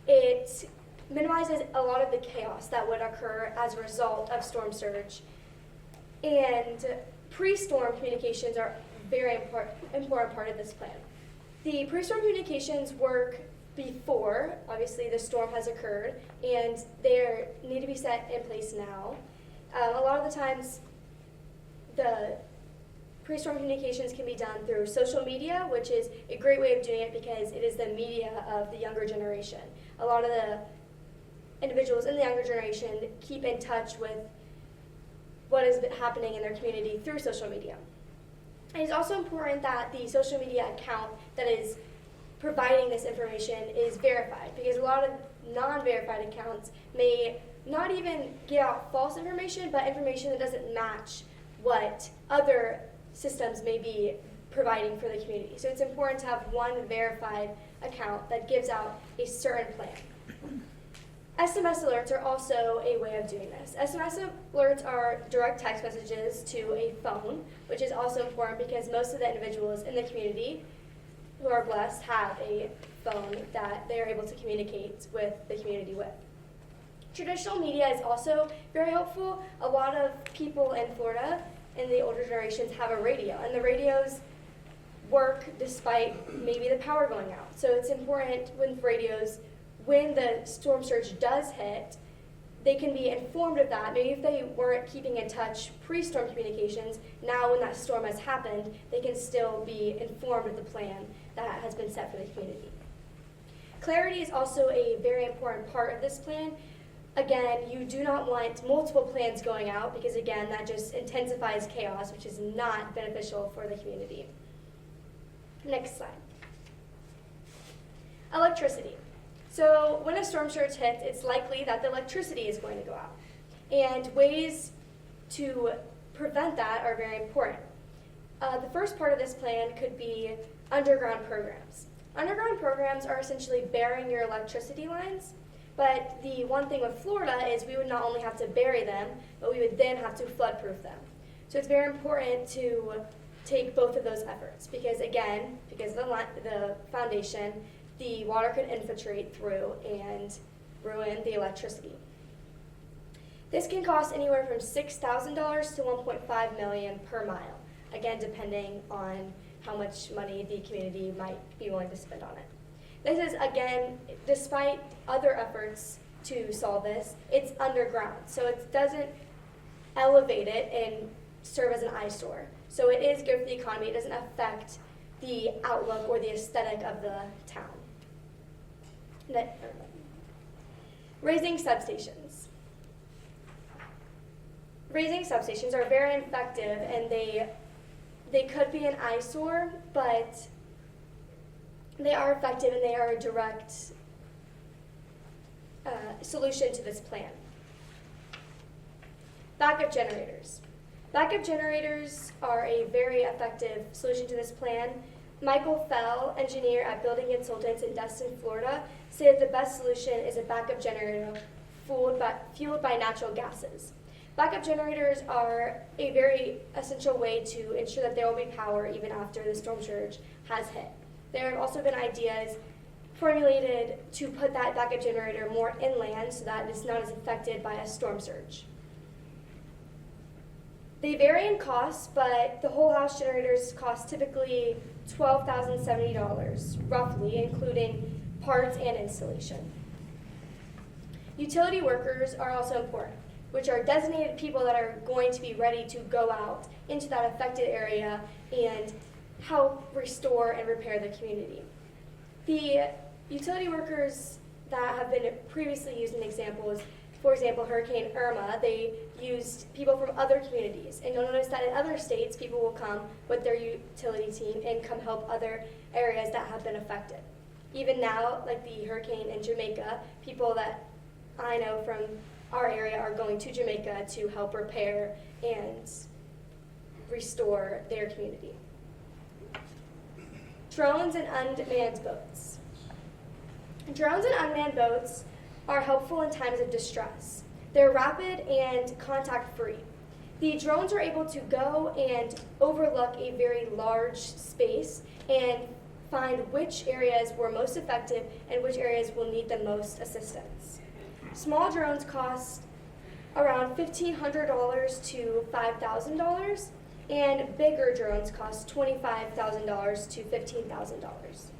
it minimizes a lot of the chaos that would occur as a result of storm surge. And pre-storm communications are a very important part of this plan. The pre-storm communications work before, obviously, the storm has occurred, and they need to be set in place now. A lot of the times, the pre-storm communications can be done through social media, which is a great way of doing it because it is the media of the younger generation. A lot of the individuals in the younger generation keep in touch with what is happening in their community through social media. And it's also important that the social media account that is providing this information is verified, because a lot of non-verified accounts may not even give out false information, but information that doesn't match what other systems may be providing for the community. So it's important to have one verified account that gives out a certain plan. SMS alerts are also a way of doing this. SMS alerts are direct text messages to a phone, which is also important because most of the individuals in the community who are blessed have a phone that they are able to communicate with the community with. Traditional media is also very helpful. A lot of people in Florida in the older generations have a radio, and the radios work despite maybe the power going out. So it's important with radios, when the storm surge does hit, they can be informed of that. Maybe if they weren't keeping in touch pre-storm communications, now when that storm has happened, they can still be informed of the plan that has been set for the community. Clarity is also a very important part of this plan. Again, you do not want multiple plans going out because, again, that just intensifies chaos, which is not beneficial for the community. Next slide. Electricity. So when a storm surge hits, it's likely that the electricity is going to go out. And ways to prevent that are very important. The first part of this plan could be underground programs. Underground programs are essentially burying your electricity lines, but the one thing with Florida is we would not only have to bury them, but we would then have to flood-proof them. So it's very important to take both of those efforts because, again, because of the foundation, the water could infiltrate through and ruin the electricity. This can cost anywhere from $6,000 to $1.5 million per mile, again, depending on how much money the community might be willing to spend on it. This is, again, despite other efforts to solve this, it's underground, so it doesn't elevate it and serve as an eyesore. So it is good for the economy. It doesn't affect the outlook or the aesthetic of the town. Raising substations. raising substations are very effective, and they could be an eyesore, but they are effective and they are a direct solution to this plan. Backup generators. Backup generators are a very effective solution to this plan. Michael Fell, engineer at Building Consultants in Destin, Florida, said the best solution is a backup generator fueled by natural gases. Backup generators are a very essential way to ensure that there will be power even after the storm surge has hit. There have also been ideas formulated to put that backup generator more inland so that it's not as affected by a storm surge. They vary in cost, but the whole house generators cost typically $12,070, roughly, including parts and installation. Utility workers are also important, which are designated people that are going to be ready to go out into that affected area and help restore and repair the community. The utility workers that have been previously used in examples, for example, Hurricane Irma, they used people from other communities. And you'll notice that in other states, people will come with their utility team and come help other areas that have been affected. Even now, like the hurricane in Jamaica, people that I know from our area are going to Jamaica to help repair and restore their community. Drones and unmanned boats. Drones and unmanned boats are helpful in times of distress. They're rapid and contact-free. The drones are able to go and overlook a very large space and find which areas were most effective and which areas will need the most assistance. Small drones cost around $1,500 to $5,000, and bigger drones cost $25,000 to $15,000.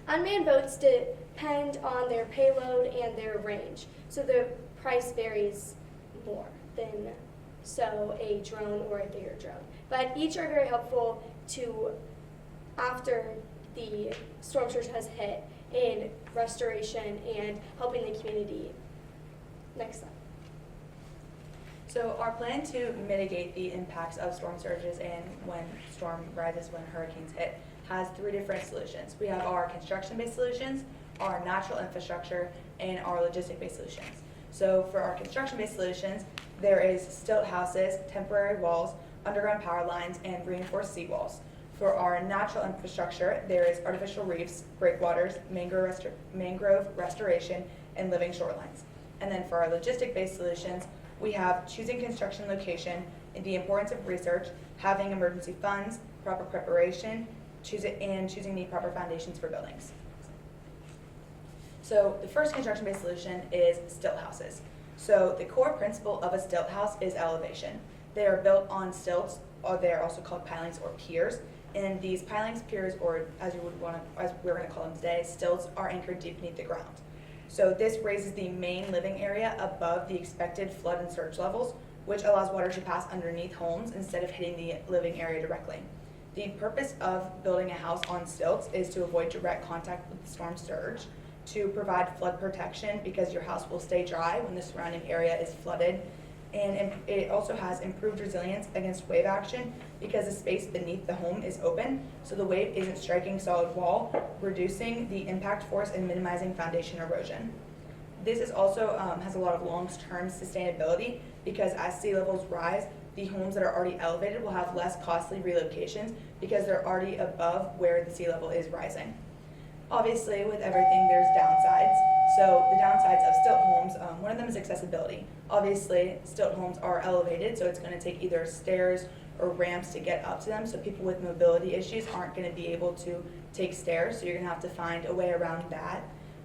Unmanned boats depend on their payload and their range, so the price varies more than a drone or a bigger drone. But each are very helpful to, after the storm surge has hit, in restoration and helping the community. Next slide. So our plan to mitigate the impacts of storm surges and when storm rises, when hurricanes hit, has 3 different solutions. We have our construction-based solutions, our natural infrastructure, and our logistic-based solutions. So for our construction-based solutions, there is stilt houses, temporary walls, underground power lines, and reinforced seawalls. For our natural infrastructure, there is artificial reefs, breakwaters, mangrove restoration, and living shorelines. And then for our logistic-based solutions, we have choosing construction location, the importance of research, having emergency funds, proper preparation, choosing the proper foundations for buildings. So the first construction-based solution is stilt houses. So the core principle of a stilt house is elevation. They are built on stilts, or they are also called pilings or piers. And these pilings, piers, or as we're going to call them today, stilts are anchored deep beneath the ground. So this raises the main living area above the expected flood and surge levels, which allows water to pass underneath homes instead of hitting the living area directly. The purpose of building a house on stilts is to avoid direct contact with the storm surge, to provide flood protection because your house will stay dry when the surrounding area is flooded, and it also has improved resilience against wave action because the space beneath the home is open, so the wave isn't striking solid wall, reducing the impact force and minimizing foundation erosion. This is also has a lot of long-term sustainability because as sea levels rise, the homes that are already elevated will have less costly relocations because they're already above where the sea level is rising. Obviously, with everything, there's downsides. So the downsides of stilt homes, one of them is accessibility. Obviously, stilt homes are elevated, so it's going to take either stairs or ramps to get up to them, so people with mobility issues aren't going to be able to take stairs, so you're going to have to find a way around that.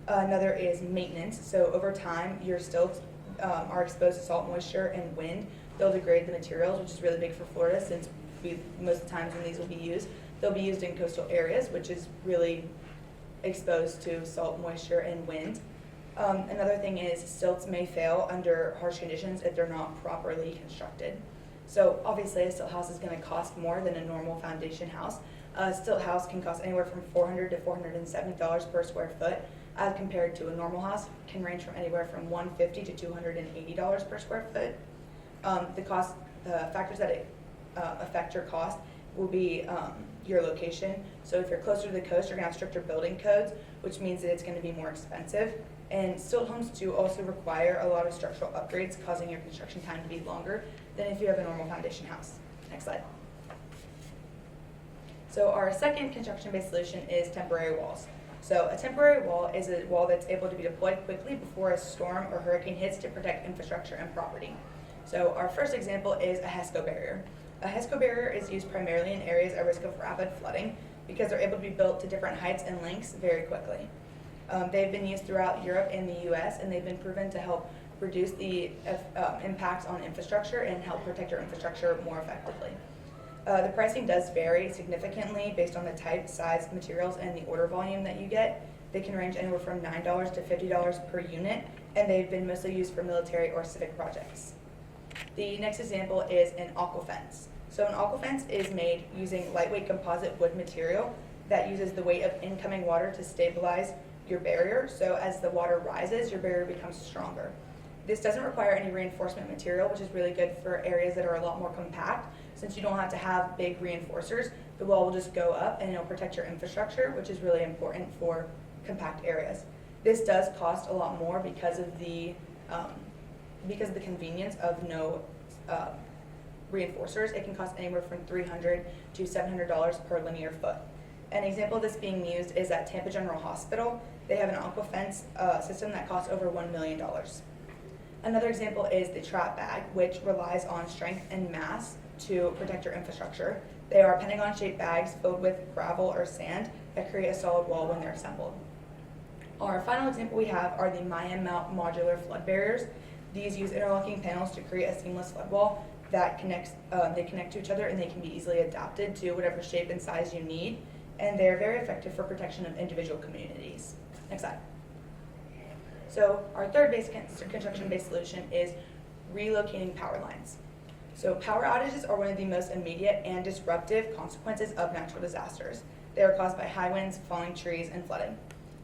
Another is maintenance. So over time, your stilts are exposed to salt, moisture, and wind. They'll degrade the materials, which is really big for Florida since most of the times when these will be used, they'll be used in coastal areas, which is really exposed to salt, moisture, and wind. Another thing is stilts may fail under harsh conditions if they're not properly constructed. So obviously a stilt house is going to cost more than a normal foundation house. A stilt house can cost anywhere from $400 to $470 per square foot, as compared to a normal house can range from anywhere from $150 to $280 per square foot. The factors that affect your cost will be your location. So if you're closer to the coast, you're going to have stricter building codes, which means that it's going to be more expensive. And stilt homes do also require a lot of structural upgrades, causing your construction time to be longer than if you have a normal foundation house. Next slide. So our second construction-based solution is temporary walls. So a temporary wall is a wall that's able to be deployed quickly before a storm or hurricane hits to protect infrastructure and property. So our first example is a HESCO barrier. A HESCO barrier is used primarily in areas at risk of rapid flooding because they're able to be built to different heights and lengths very quickly. They've been used throughout Europe and the US, and they've been proven to help reduce the impacts on infrastructure and help protect your infrastructure more effectively. The pricing does vary significantly based on the type, size, materials, and the order volume that you get. They can range anywhere from $9 to $50 per unit, and they've been mostly used for military or civic projects. The next example is an aquafence. So an aquafence is made using lightweight composite wood material that uses the weight of incoming water to stabilize your barrier. So as the water rises, your barrier becomes stronger. This doesn't require any reinforcement material, which is really good for areas that are a lot more compact. Since you don't have to have big reinforcers, the wall will just go up and it'll protect your infrastructure, which is really important for compact areas. This does cost a lot more because of the convenience of no reinforcers. It can cost anywhere from $300 to $700 per linear foot. An example of this being used is at Tampa General Hospital. They have an aquafence system that costs over $1 million. Another example is the trap bag, which relies on strength and mass to protect your infrastructure. They are pentagon-shaped bags filled with gravel or sand that create a solid wall when they're assembled. Our final example we have are the Mayan Mount modular flood barriers. These use interlocking panels to create a seamless flood wall that they connect to each other, and they can be easily adapted to whatever shape and size you need. And they're very effective for protection of individual communities. Next slide. So our third construction-based solution is relocating power lines. So power outages are one of the most immediate and disruptive consequences of natural disasters. They are caused by high winds, falling trees, and flooding.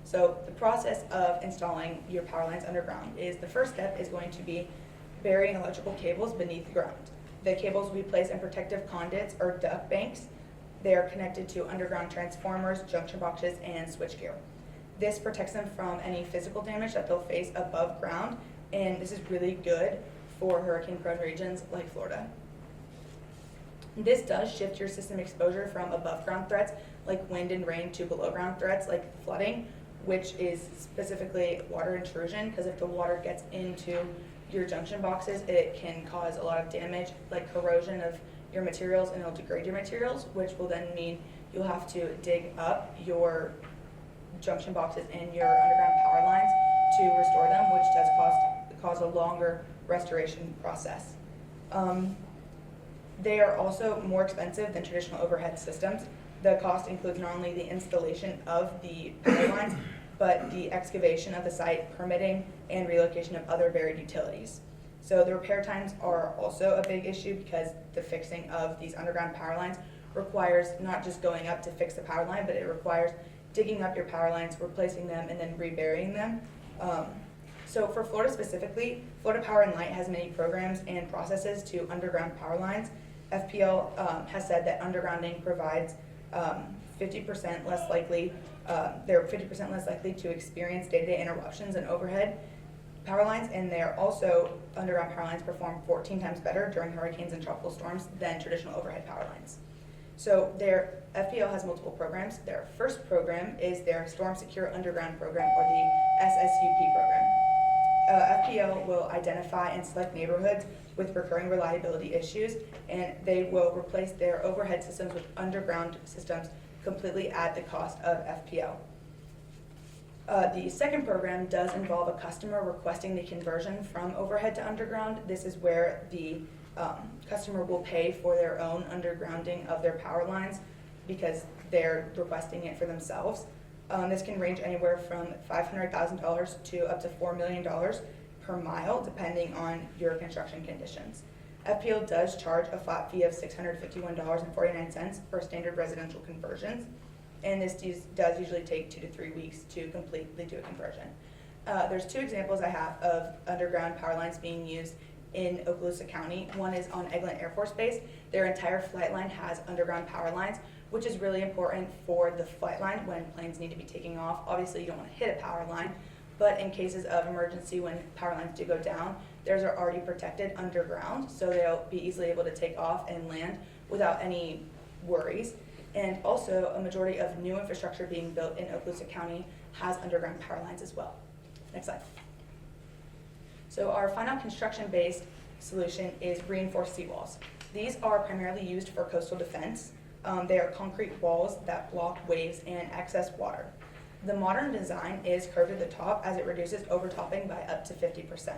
So the process of installing your power lines underground is the first step is going to be burying electrical cables beneath the ground. The cables will be placed in protective conduits or duct banks. They are connected to underground transformers, junction boxes, and switchgear. This protects them from any physical damage that they'll face above ground, and this is really good for hurricane-prone regions like Florida. This does shift your system exposure from above-ground threats like wind and rain to below-ground threats like flooding, which is specifically water intrusion, because if the water gets into your junction boxes, it can cause a lot of damage, like corrosion of your materials, and it'll degrade your materials, which will then mean you'll have to dig up your junction boxes and your underground power lines to restore them, which does cause a longer restoration process. They are also more expensive than traditional overhead systems. The cost includes not only the installation of the power lines, but the excavation of the site, permitting, and relocation of other buried utilities. So the repair times are also a big issue because the fixing of these underground power lines requires not just going up to fix the power line, but it requires digging up your power lines, replacing them, and then reburying them. So for Florida specifically, Florida Power and Light has many programs and processes to underground power lines. FPL has said that undergrounding provides 50% less likely, they're 50% less likely to experience day-to-day interruptions and overhead power lines, and they're also, underground power lines perform 14 times better during hurricanes and tropical storms than traditional overhead power lines. So their FPL has multiple programs. Their first program is their Storm Secure Underground Program, or the SSUP program. FPL will identify and select neighborhoods with recurring reliability issues, and they will replace their overhead systems with underground systems completely at the cost of FPL. The second program does involve a customer requesting the conversion from overhead to underground. This is where the customer will pay for their own undergrounding of their power lines because they're requesting it for themselves. This can range anywhere from $500,000 to up to $4 million per mile, depending on your construction conditions. FPL does charge a flat fee of $651.49 for standard residential conversions, and this does usually take 2 to 3 weeks to completely do a conversion. There's two examples I have of underground power lines being used in Okaloosa County. One is on Eglin Air Force Base. Their entire flight line has underground power lines, which is really important for the flight line when planes need to be taking off. Obviously, you don't want to hit a power line, but in cases of emergency when power lines do go down, theirs are already protected underground, so they'll be easily able to take off and land without any worries. And also, a majority of new infrastructure being built in Okaloosa County has underground power lines as well. Next slide. So our final construction-based solution is reinforced seawalls. These are primarily used for coastal defense. They are concrete walls that block waves and excess water. The modern design is curved at the top as it reduces overtopping by up to 50%.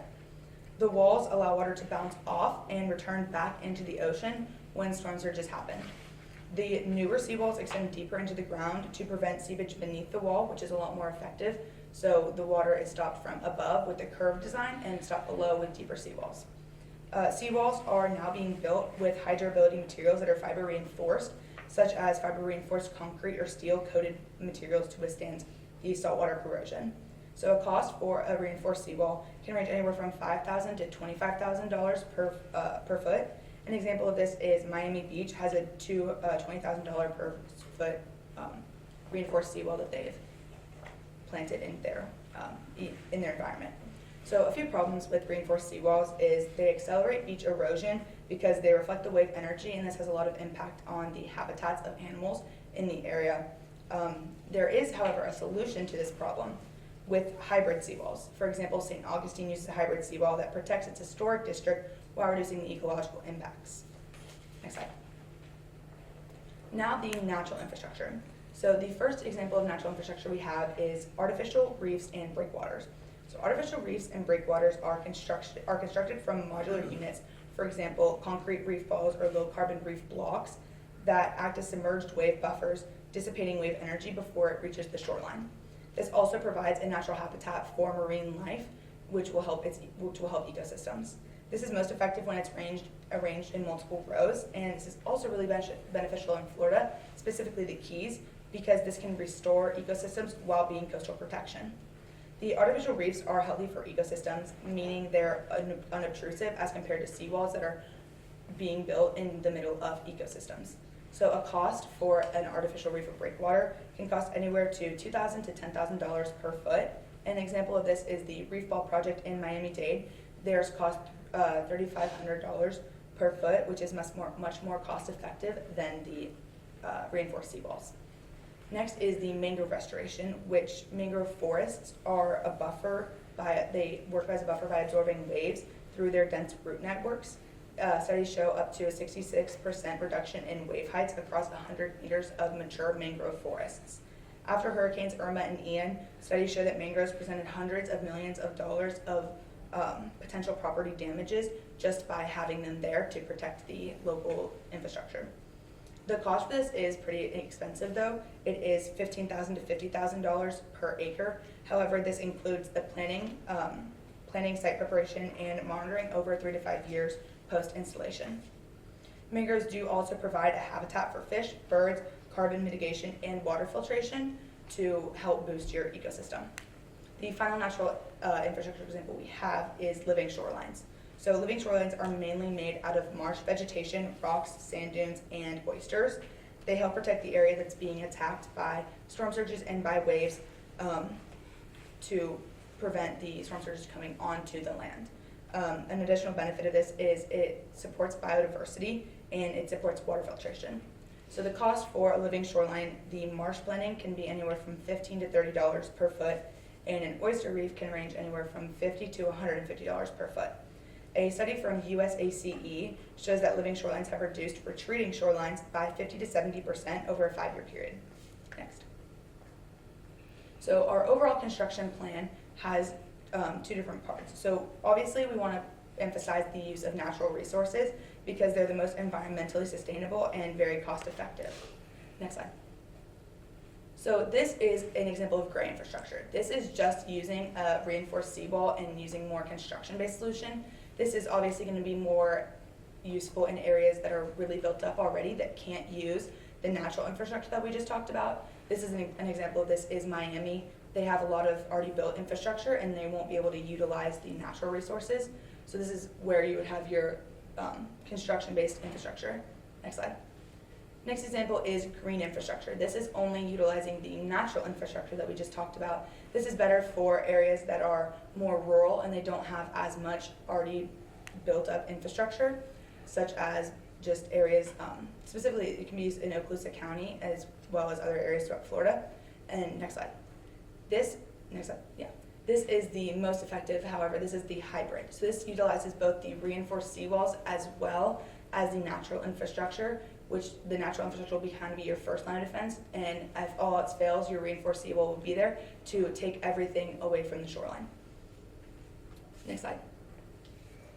The walls allow water to bounce off and return back into the ocean when storm surges happen. The newer seawalls extend deeper into the ground to prevent seepage beneath the wall, which is a lot more effective. So the water is stopped from above with the curved design and stopped below with deeper seawalls. Seawalls are now being built with high durability materials that are fiber reinforced, such as fiber reinforced concrete or steel coated materials to withstand the saltwater corrosion. So a cost for a reinforced seawall can range anywhere from $5,000 to $25,000 per foot. An example of this is Miami Beach has a $20,000 per foot reinforced seawall that they've planted in their environment. So a few problems with reinforced seawalls is they accelerate beach erosion because they reflect the wave energy, and this has a lot of impact on the habitats of animals in the area. There is, however, a solution to this problem with hybrid seawalls. For example, St. Augustine uses a hybrid seawall that protects its historic district while reducing the ecological impacts. Next slide. Now the natural infrastructure. So the first example of natural infrastructure we have is artificial reefs and breakwaters. So artificial reefs and breakwaters are constructed from modular units, for example, concrete reef balls or low carbon reef blocks that act as submerged wave buffers, dissipating wave energy before it reaches the shoreline. This also provides a natural habitat for marine life, which will help ecosystems. This is most effective when it's arranged in multiple rows, and this is also really beneficial in Florida, specifically the Keys, because this can restore ecosystems while being coastal protection. The artificial reefs are healthy for ecosystems, meaning they're unobtrusive as compared to seawalls that are being built in the middle of ecosystems. So a cost for an artificial reef or breakwater can cost anywhere to $2,000 to $10,000 per foot. An example of this is the Reef Ball project in Miami-Dade. Theirs cost $3,500 per foot, which is much more cost effective than the reinforced seawalls. Next is the mangrove restoration, which mangrove forests are a buffer they work as a buffer by absorbing waves through their dense root networks. Studies show up to a 66% reduction in wave heights across 100 meters of mature mangrove forests. After hurricanes Irma and Ian, studies show that mangroves presented hundreds of millions of dollars of potential property damages just by having them there to protect the local infrastructure. The cost for this is pretty expensive though. It is $15,000 to $50,000 per acre. However, this includes the planning, site preparation, and monitoring over 3 to 5 years post-installation. Mangroves do also provide a habitat for fish, birds, carbon mitigation, and water filtration to help boost your ecosystem. The final natural infrastructure example we have is living shorelines. So living shorelines are mainly made out of marsh vegetation, rocks, sand dunes, and oysters. They help protect the area that's being attacked by storm surges and by waves to prevent the storm surges coming onto the land. An additional benefit of this is it supports biodiversity and it supports water filtration. So the cost for a living shoreline, the marsh blending can be anywhere from $15 to $30 per foot, and an oyster reef can range anywhere from $50 to $150 per foot. A study from USACE shows that living shorelines have reduced retreating shorelines by 50 to 70% over a 5-year period. Next. So our overall construction plan has 2 different parts. So obviously we want to emphasize the use of natural resources because they're the most environmentally sustainable and very cost effective. Next slide. So this is an example of gray infrastructure. This is just using a reinforced seawall and using more construction-based solution. This is obviously going to be more useful in areas that are really built up already that can't use the natural infrastructure that we just talked about. This is an example of this is Miami. They have a lot of already built infrastructure and they won't be able to utilize the natural resources. So this is where you would have your construction-based infrastructure. Next slide. Next example is green infrastructure. This is only utilizing the natural infrastructure that we just talked about. This is better for areas that are more rural and they don't have as much already built up infrastructure, such as just areas, specifically it can be used in Okaloosa County as well as other areas throughout Florida. And next slide. This is the most effective, however, this is the hybrid. So this utilizes both the reinforced seawalls as well as the natural infrastructure, which the natural infrastructure will be your first line of defense, and if all else fails, your reinforced seawall will be there to take everything away from the shoreline. Next slide.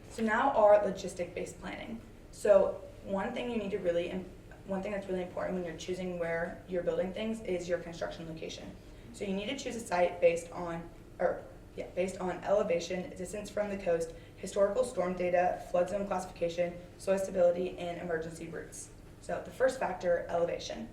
So now our logistic-based planning. So one thing that's really important when you're choosing where you're building things is your construction location. So you need to choose a site based on elevation, distance from the coast, historical storm data, flood zone classification, soil stability, and emergency routes. So the first factor, elevation.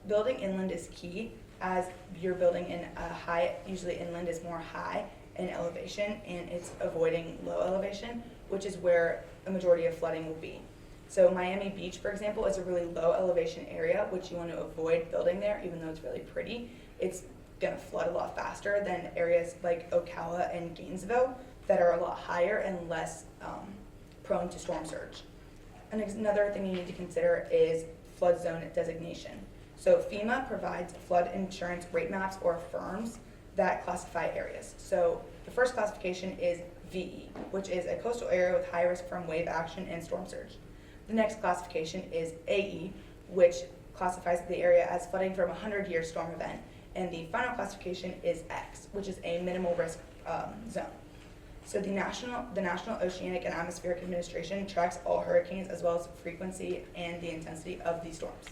Building inland is key, as you're building in a high, usually inland is more high in elevation, and it's avoiding low elevation, which is where a majority of flooding will be. So Miami Beach, for example, is a really low elevation area, which you want to avoid building there, even though it's really pretty. It's going to flood a lot faster than areas like Ocala and Gainesville that are a lot higher and less prone to storm surge. And another thing you need to consider is flood zone designation. So FEMA provides flood insurance rate maps or firms that classify areas. So the first classification is VE, which is a coastal area with high risk from wave action and storm surge. The next classification is AE, which classifies the area as flooding from a 100-year storm event. And the final classification is X, which is a minimal risk zone. So the National Oceanic and Atmospheric Administration tracks all hurricanes as well as the frequency and the intensity of these storms.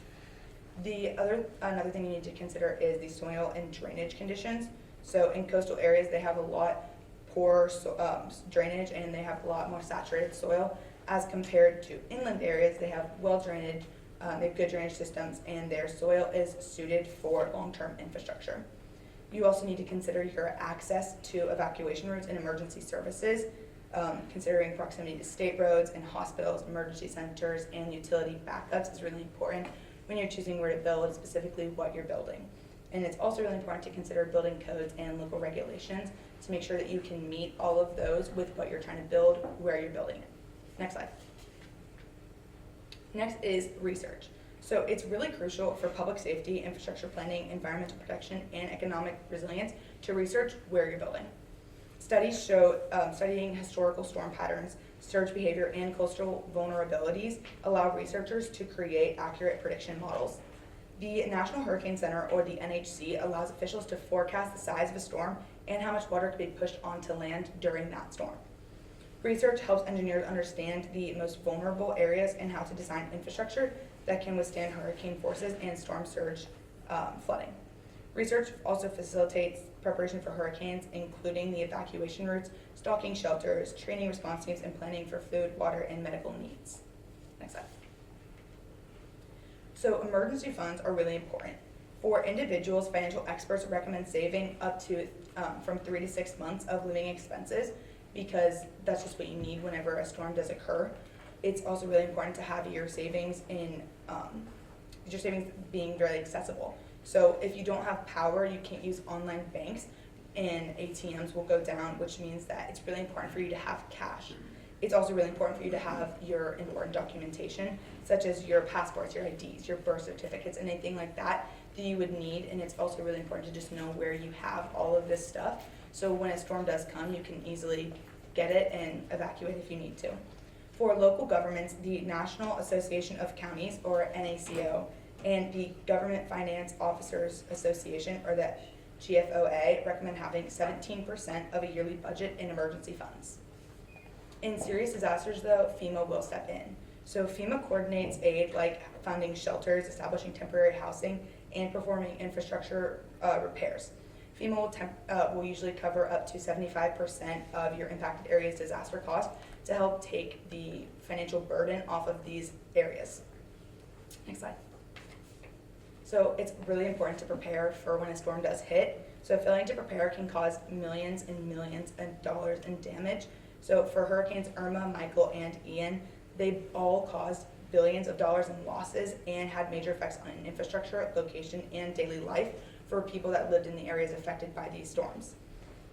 Another thing you need to consider is the soil and drainage conditions. So in coastal areas, they have a lot poorer drainage and they have a lot more saturated soil as compared to inland areas. They have well-drained, they have good drainage systems, and their soil is suited for long-term infrastructure. You also need to consider your access to evacuation routes and emergency services, considering proximity to state roads and hospitals, emergency centers, and utility backups is really important when you're choosing where to build, specifically what you're building. And it's also really important to consider building codes and local regulations to make sure that you can meet all of those with what you're trying to build, where you're building it. Next slide. Next is research. So it's really crucial for public safety, infrastructure planning, environmental protection, and economic resilience to research where you're building. Studies show studying historical storm patterns, surge behavior, and coastal vulnerabilities allow researchers to create accurate prediction models. The National Hurricane Center, or the NHC, allows officials to forecast the size of a storm and how much water could be pushed onto land during that storm. Research helps engineers understand the most vulnerable areas and how to design infrastructure that can withstand hurricane forces and storm surge flooding. Research also facilitates preparation for hurricanes, including the evacuation routes, stocking shelters, training response teams, and planning for food, water, and medical needs. Next slide. So emergency funds are really important. For individuals, financial experts recommend saving up to from 3 to 6 months of living expenses, because that's just what you need whenever a storm does occur. It's also really important to have your savings being very accessible. So if you don't have power, you can't use online banks, and ATMs will go down, which means that it's really important for you to have cash. It's also really important for you to have your important documentation, such as your passports, your IDs, your birth certificates, and anything like that you would need. And it's also really important to just know where you have all of this stuff, so when a storm does come, you can easily get it and evacuate if you need to. For local governments, the National Association of Counties, or NACO, and the Government Finance Officers Association, or the GFOA, recommend having 17% of a yearly budget in emergency funds. In serious disasters, though, FEMA will step in. So FEMA coordinates aid like founding shelters, establishing temporary housing, and performing infrastructure repairs. FEMA will usually cover up to 75% of your impacted area's disaster cost to help take the financial burden off of these areas. Next slide. So it's really important to prepare for when a storm does hit. So failing to prepare can cause millions and millions of dollars in damage So for hurricanes Irma, Michael, and Ian, they all caused billions of dollars in losses and had major effects on infrastructure, location, and daily life for people that lived in the areas affected by these storms.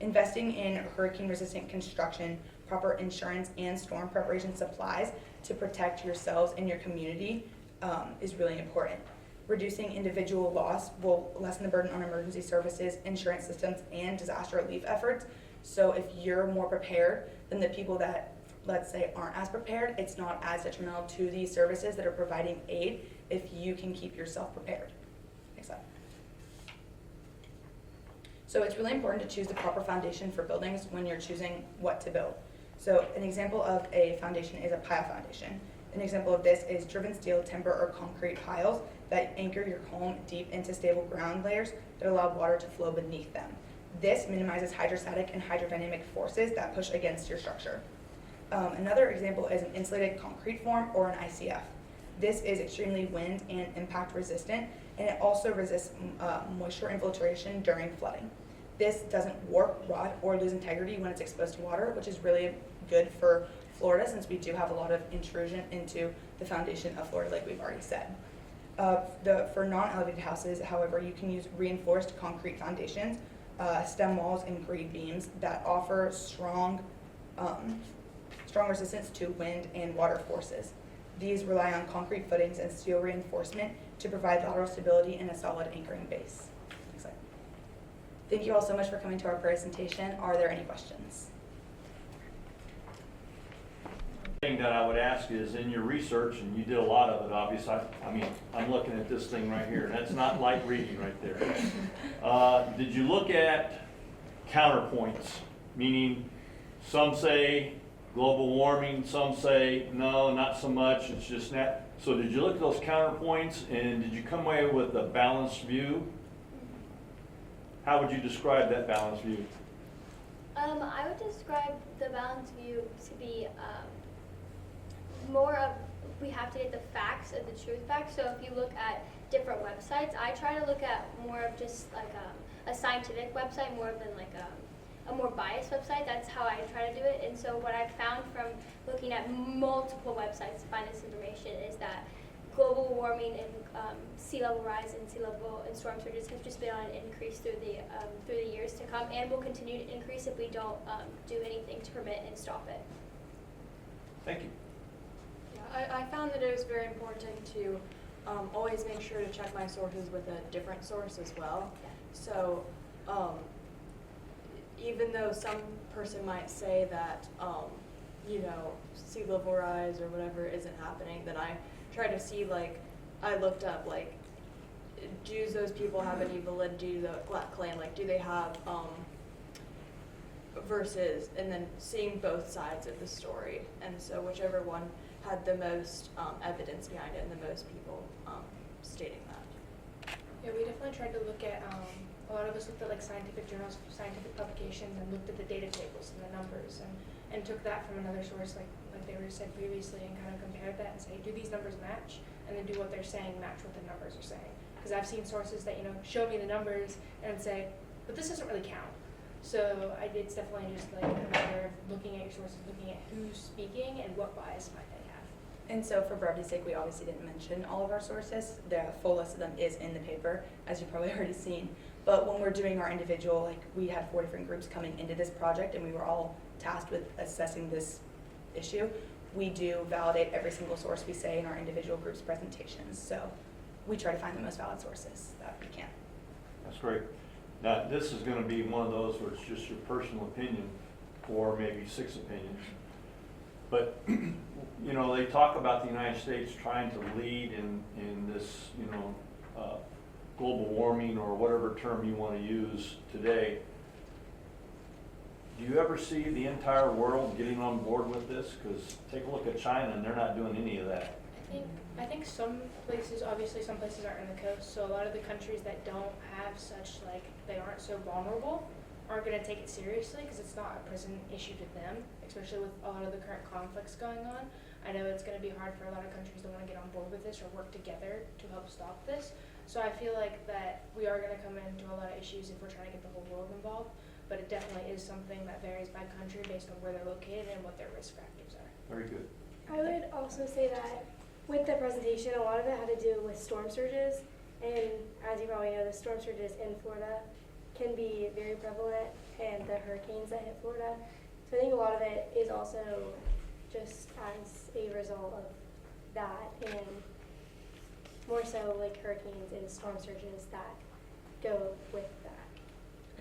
Investing in hurricane-resistant construction, proper insurance, and storm preparation supplies to protect yourselves and your community is really important. Reducing individual loss will lessen the burden on emergency services, insurance systems, and disaster relief efforts. So if you're more prepared than the people that, let's say, aren't as prepared, it's not as detrimental to these services that are providing aid if you can keep yourself prepared. Next slide. So it's really important to choose the proper foundation for buildings when you're choosing what to build. So an example of a foundation is a pile foundation. An example of this is driven steel, timber, or concrete piles that anchor your home deep into stable ground layers that allow water to flow beneath them. This minimizes hydrostatic and hydrodynamic forces that push against your structure. Another example is an insulated concrete form or an ICF. This is extremely wind and impact resistant, and it also resists moisture infiltration during flooding. This doesn't warp, rot, or lose integrity when it's exposed to water, which is really good for Florida since we do have a lot of intrusion into the foundation of Florida, like we've already said. For non-elevated houses, however, you can use reinforced concrete foundations, stem walls, and grade beams that offer strong resistance to wind and water forces. These rely on concrete footings and steel reinforcement to provide lateral stability and a solid anchoring base. Next slide. Thank you all so much for coming to our presentation. Are there any questions? Thing that I would ask is, in your research, and you did a lot of it, obviously. I mean, I'm looking at this thing right here, and that's not light reading right there. Did you look at counterpoints? Meaning, some say global warming, some say no, not so much. It's just that. So, did you look at those counterpoints, and did you come away with a balanced view? How would you describe that balanced view? I would describe the balanced view to be more of, we have to get the facts of the truth facts. So if you look at different websites, I try to look at more of just like a scientific website more than like a more biased website. That's how I try to do it. And so what I've found from looking at multiple websites to find this information is that global warming and sea level rise and sea level and storm surges have just been on an increase through the years to come, and will continue to increase if we don't do anything to prevent and stop it. Thank you. I found that it was very important to always make sure to check my sources with a different source as well. So even though some person might say that, sea level rise or whatever isn't happening, then I try to see, like, I looked up, like, do those people have any validity to the claim? Like, do they have versus, and then seeing both sides of the story. And so whichever one had the most evidence behind it and the most people stating that. Yeah, we definitely tried to look at, a lot of us looked at like scientific journals, scientific publications, and looked at the data tables and the numbers, and took that from another source, like they were said previously, and kind of compared that and say, do these numbers match? And then do what they're saying match what the numbers are saying? Because I've seen sources that, show me the numbers and say, but this doesn't really count. So it's definitely just like a matter of looking at your sources, looking at who's speaking and what bias might they have. And so for brevity's sake, we obviously didn't mention all of our sources. The full list of them is in the paper, as you've probably already seen. But when we're doing our individual, we had 4 different groups coming into this project, and we were all tasked with assessing this issue. We do validate every single source we say in our individual groups' presentations. So we try to find the most valid sources that we can. That's great. Now, this is going to be one of those where it's just your personal opinion, or maybe 6 opinions. But, they talk about the United States trying to lead in this, global warming, or whatever term you want to use today. Do you ever see the entire world getting on board with this? Because take a look at China, and they're not doing any of that. I think some places, obviously some places aren't in the coast, so a lot of the countries that don't have such, they aren't so vulnerable, aren't going to take it seriously because it's not a present issue to them, especially with a lot of the current conflicts going on. I know it's going to be hard for a lot of countries to want to get on board with this or work together to help stop this. So I feel like that we are going to come into a lot of issues if we're trying to get the whole world involved. but it definitely is something that varies by country based on where they're located and what their risk factors are. Very good. I would also say that with the presentation, a lot of it had to do with storm surges. And as you probably know, the storm surges in Florida can be very prevalent, and the hurricanes that hit Florida. So I think a lot of it is also just as a result of that, and more so like hurricanes and storm surges that go with that.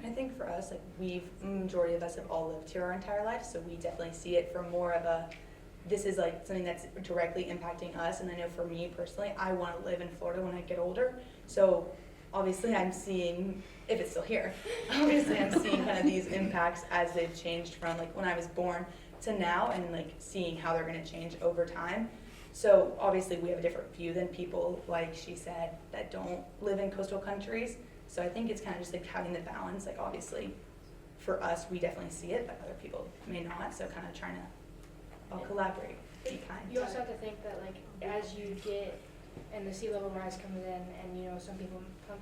I think for us, like majority of us have all lived here our entire life, so we definitely see it from more of a, this is like something that's directly impacting us. And I know for me personally, I want to live in Florida when I get older. So obviously I'm seeing, if it's still here, obviously I'm seeing kind of these impacts as they've changed from like when I was born to now, and like seeing how they're going to change over time. So obviously we have a different view than people, like she said, that don't live in coastal countries. So I think it's kind of just like having the balance. Like obviously for us, we definitely see it, but other people may not. So kind of trying to all collaborate, be kind. You also have to think that like as you get and the sea level rise comes in, and you know some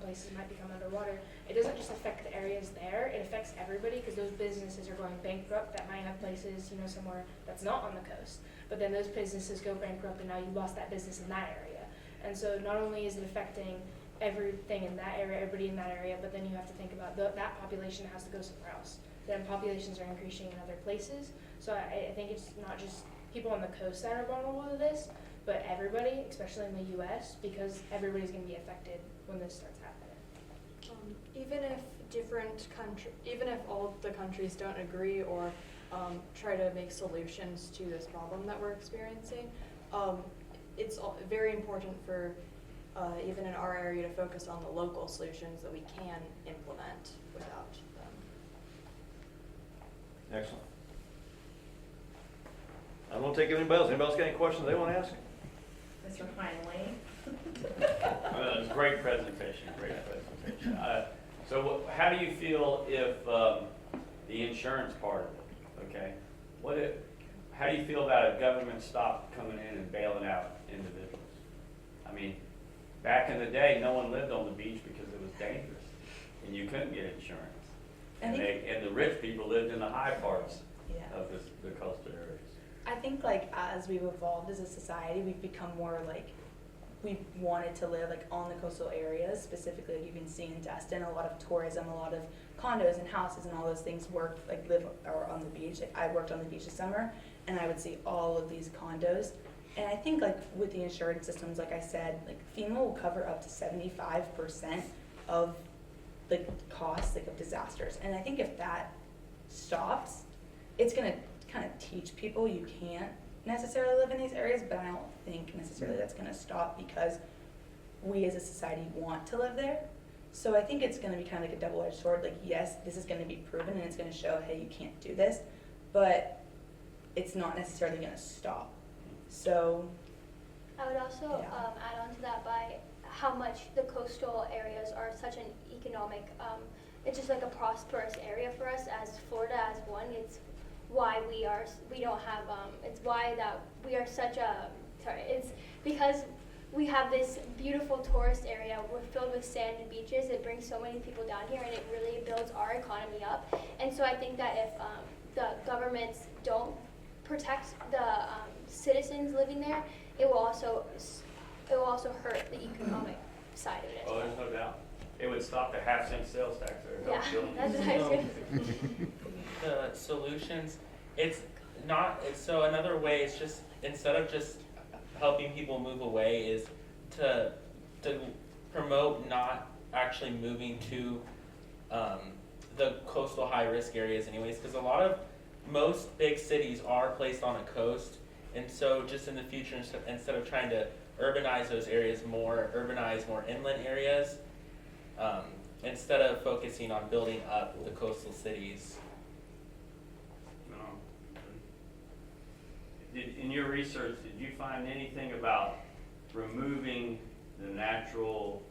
places might become underwater, it doesn't just affect the areas there, it affects everybody, because those businesses are going bankrupt that might have places, you know, somewhere that's not on the coast. But then those businesses go bankrupt, and now you lost that business in that area. And so not only is it affecting everything in that area, everybody in that area, but then you have to think about that population has to go somewhere else. Then populations are increasing in other places. So I think it's not just people on the coast that are vulnerable to this, but everybody, especially in the U.S., because everybody's going to be affected when this starts happening. Even if all the countries don't agree or try to make solutions to this problem that we're experiencing, it's very important for even in our area to focus on the local solutions that we can implement without them. Excellent. I won't take anybody else. Anybody else got any questions they want to ask? Mr. Heinley. It was a great presentation, So how do you feel if the insurance part of it, okay? How do you feel about if government stopped coming in and bailing out individuals? I mean, back in the day, no one lived on the beach because it was dangerous, and you couldn't get insurance. And the rich people lived in the high parts of the coastal areas. I think like as we've evolved as a society, we've become more like, we wanted to live like on the coastal areas, specifically like you can see in Destin, a lot of tourism, a lot of condos and houses and all those things live or on the beach. Like I worked on the beach this summer, and I would see all of these condos. And I think like with the insurance systems, like I said, like FEMA will cover up to 75% of the costs like of disasters. And I think if that stops, it's gonna kind of teach people you can't necessarily live in these areas, but I don't think necessarily that's going to stop because we as a society want to live there. So I think it's going to be kind of like a double-edged sword. Like, yes, this is going to be proven and it's going to show, hey, you can't do this, but it's not necessarily going to stop. So I would also add on to that by how much the coastal areas are such an economic, it's just like a prosperous area for us as Florida as one. It's why it's because we have this beautiful tourist area. We're filled with sand and beaches. It brings so many people down here, and it really builds our economy up. And so I think that if the governments don't protect the citizens living there, it will also hurt the economic side of it as Oh, well. there's no doubt. It would stop the half-cent sales tax there. Yeah, that's what I was going to say. The solutions, so another way is just, instead of just helping people move away, is to promote not actually moving to the coastal high-risk areas anyways, because most big cities are placed on a coast, and so just in the future, instead of trying to urbanize those areas more, urbanize more inland areas, instead of focusing on building up the coastal cities. In your research, did you find anything about removing the natural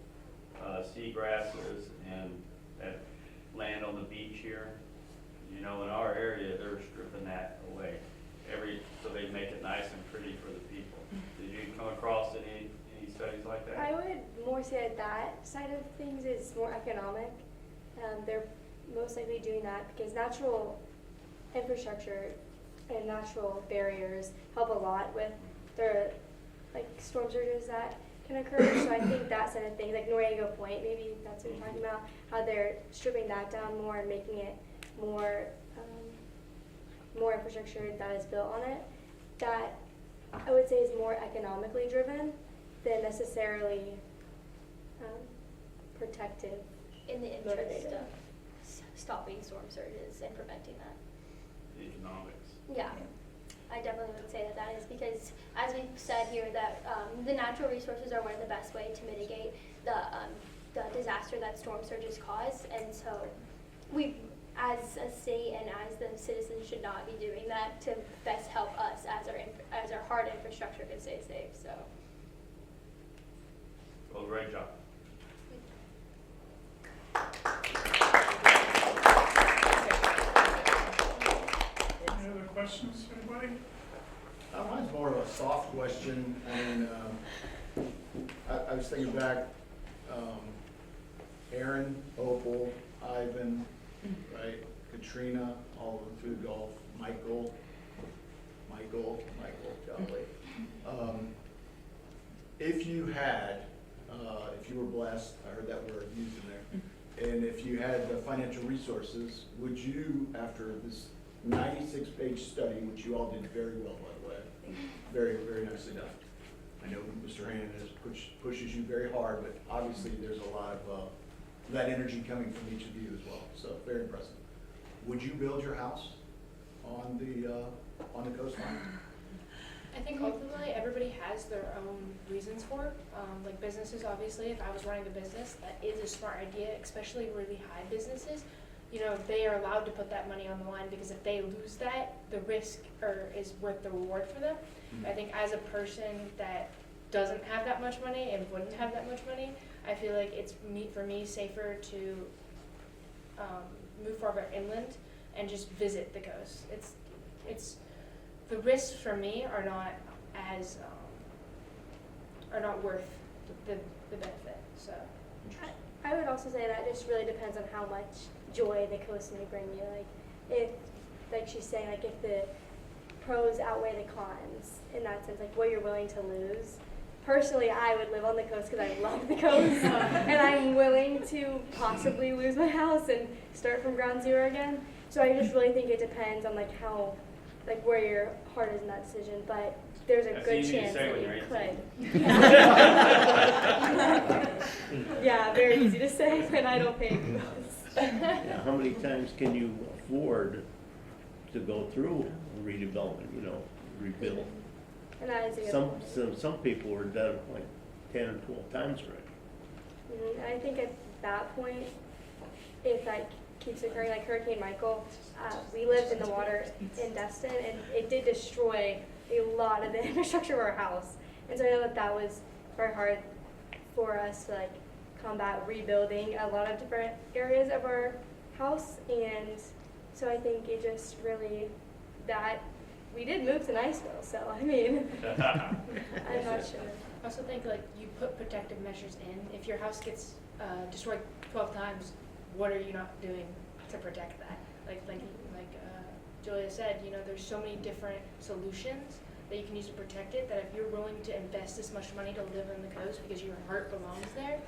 seagrasses and that land on the beach here? You know, in our area, they're stripping that away so they make it nice and pretty for the people. Did you come across any studies like that? I would more say that side of things is more economic. They're most likely doing that because natural infrastructure and natural barriers help a lot with the like storm surges that can occur. So I think that side of things, like Noriega Point, maybe that's what you're talking about, how they're stripping that down more and making it more more infrastructure that is built on it, that I would say is more economically driven than necessarily protective. In the interest Motivated. of stopping storm surges and preventing that. Economics. Yeah, I definitely would say that is because, as we've said here, that the natural resources are one of the best way to mitigate the disaster that storm surges cause, and so we, as a state and as the citizens, should not be doing that to best help us as our hard infrastructure can stay safe. So. Well, great job. Any other questions, anybody? Mine's more of a soft question. I mean, I was thinking back, Aaron, Opal, Ivan, right, Katrina, all of them through the Gulf, Michael, golly. If you had, if you were blessed, I heard that word used in there, and if you had the financial resources, would you, after this 96-page study, which you all did very well, by the way, very, very nicely done. I know Mr. Hernandez pushes you very hard, but obviously there's a lot of that energy coming from each of you as well, so very impressive. Would you build your house on the coastline? I think ultimately everybody has their own reasons for it. Like businesses, obviously, if I was running a business, that is a smart idea, especially really high businesses. You know, they are allowed to put that money on the line because if they lose that, the risk is worth the reward for them. I think as a person that doesn't have that much money and wouldn't have that much money, I feel like it's for me safer to move farther inland and just visit the coast. It's the risks for me are not as are not worth the benefit. So I would also say that it just really depends on how much joy the coast may bring you. Like if, like she's saying, like if the pros outweigh the cons in that sense, like what you're willing to lose. Personally, I would live on the coast because I love the coast, and I'm willing to possibly lose my house and start from ground zero again. So I just really think it depends on like how, like where your heart is in that decision. But there's a That's good easy to chance say that when you you're 18. Yeah, very easy to say when I don't pay bills. Yeah, how many times can you afford to go through redevelopment, rebuild? And that is a good point. Some people are done like 10 or 12 times already. And I think at that point, if that keeps occurring, like Hurricane Michael, we lived in the water in Destin, and it did destroy a lot of the infrastructure of our house. And so I know that was very hard for us to like combat rebuilding a lot of different areas of our house. And so I think it just really, that we did move to Niceville, so I mean, I'm not sure. I also think like you put protective measures in. If your house gets destroyed 12 times, what are you not doing to protect that? Like Julia said, there's so many different solutions that you can use to protect it, that if you're willing to invest this much money to live on the coast because your heart belongs there,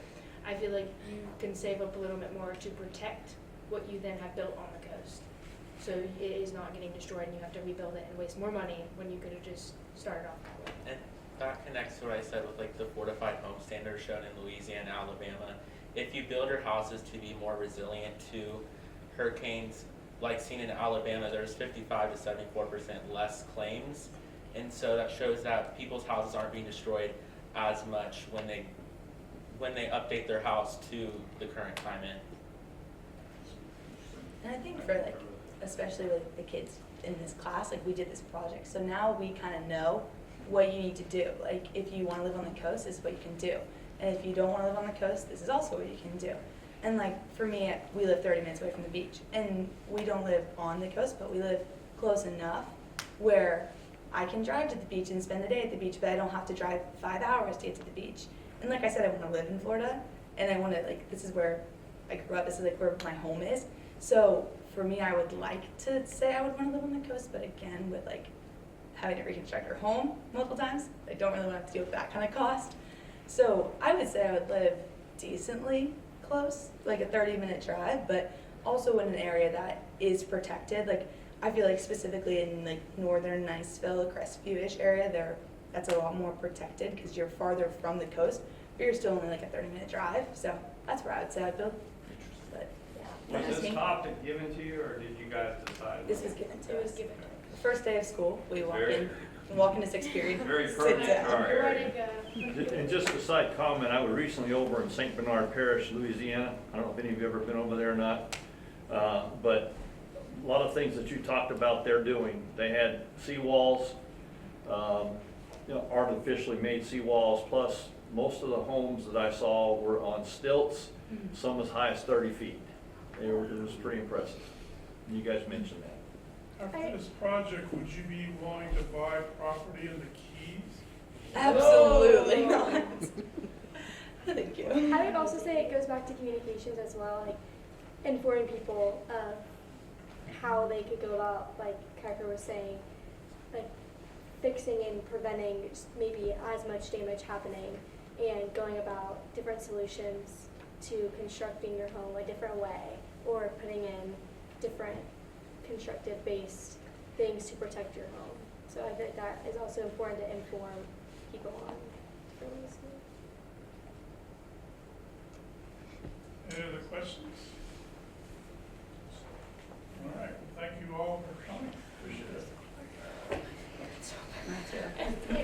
I feel like you can save up a little bit more to protect what you then have built on the coast. So it is not getting destroyed and you have to rebuild it and waste more money when you could have just started off that way. And that connects to what I said with like the fortified home standards shown in Louisiana, Alabama. If you build your houses to be more resilient to hurricanes, like seen in Alabama, there's 55 to 74% less claims. And so that shows that people's houses aren't being destroyed as much when they update their house to the current climate. And I think for like, especially with the kids in this class, like we did this project. So now we kind of know what you need to do. Like if you want to live on the coast, this is what you can do. And if you don't want to live on the coast, this is also what you can do. And like for me, we live 30 minutes away from the beach. And we don't live on the coast, but we live close enough where I can drive to the beach and spend the day at the beach, but I don't have to drive 5 hours to get to the beach. And like I said, I want to live in Florida, and I want to, like, this is where I grew up, this is like where my home is. So for me, I would like to say I would want to live on the coast, but again, with like having to reconstruct our home multiple times, I don't really want to have to deal with that kind of cost. So I would say I would live decently close, like a 30-minute drive, but also in an area that is protected. Like I feel like specifically in like northern Niceville, Crestview-ish area, that's a lot more protected because you're farther from the coast, but you're still only like a 30-minute drive. So that's where I would say I'd build. But yeah, Was that's this me. topic given to you, or did you guys decide? This was given to It was us. given to us. The first day of school, we Very- walk into 6th period, Very sit pertinent down. to our area. And just a side comment, I was recently over in St. Bernard Parish, Louisiana. I don't know if any of you ever been over there or not. But a lot of things that you talked about they're doing. They had seawalls, artificially made seawalls, plus most of the homes that I saw were on stilts, some as high as 30 feet. It was pretty impressive. You guys mentioned that. After this project, would you be willing to buy property in the Keys? Absolutely not. Thank you. I would also say it goes back to communications as well, like informing people of how they could go about, like Kiker was saying, like fixing and preventing just maybe as much damage happening, and going about different solutions to constructing your home a different way, or putting in different constructive-based things to protect your home. So I think that is also important to inform people on different ways. Any other questions?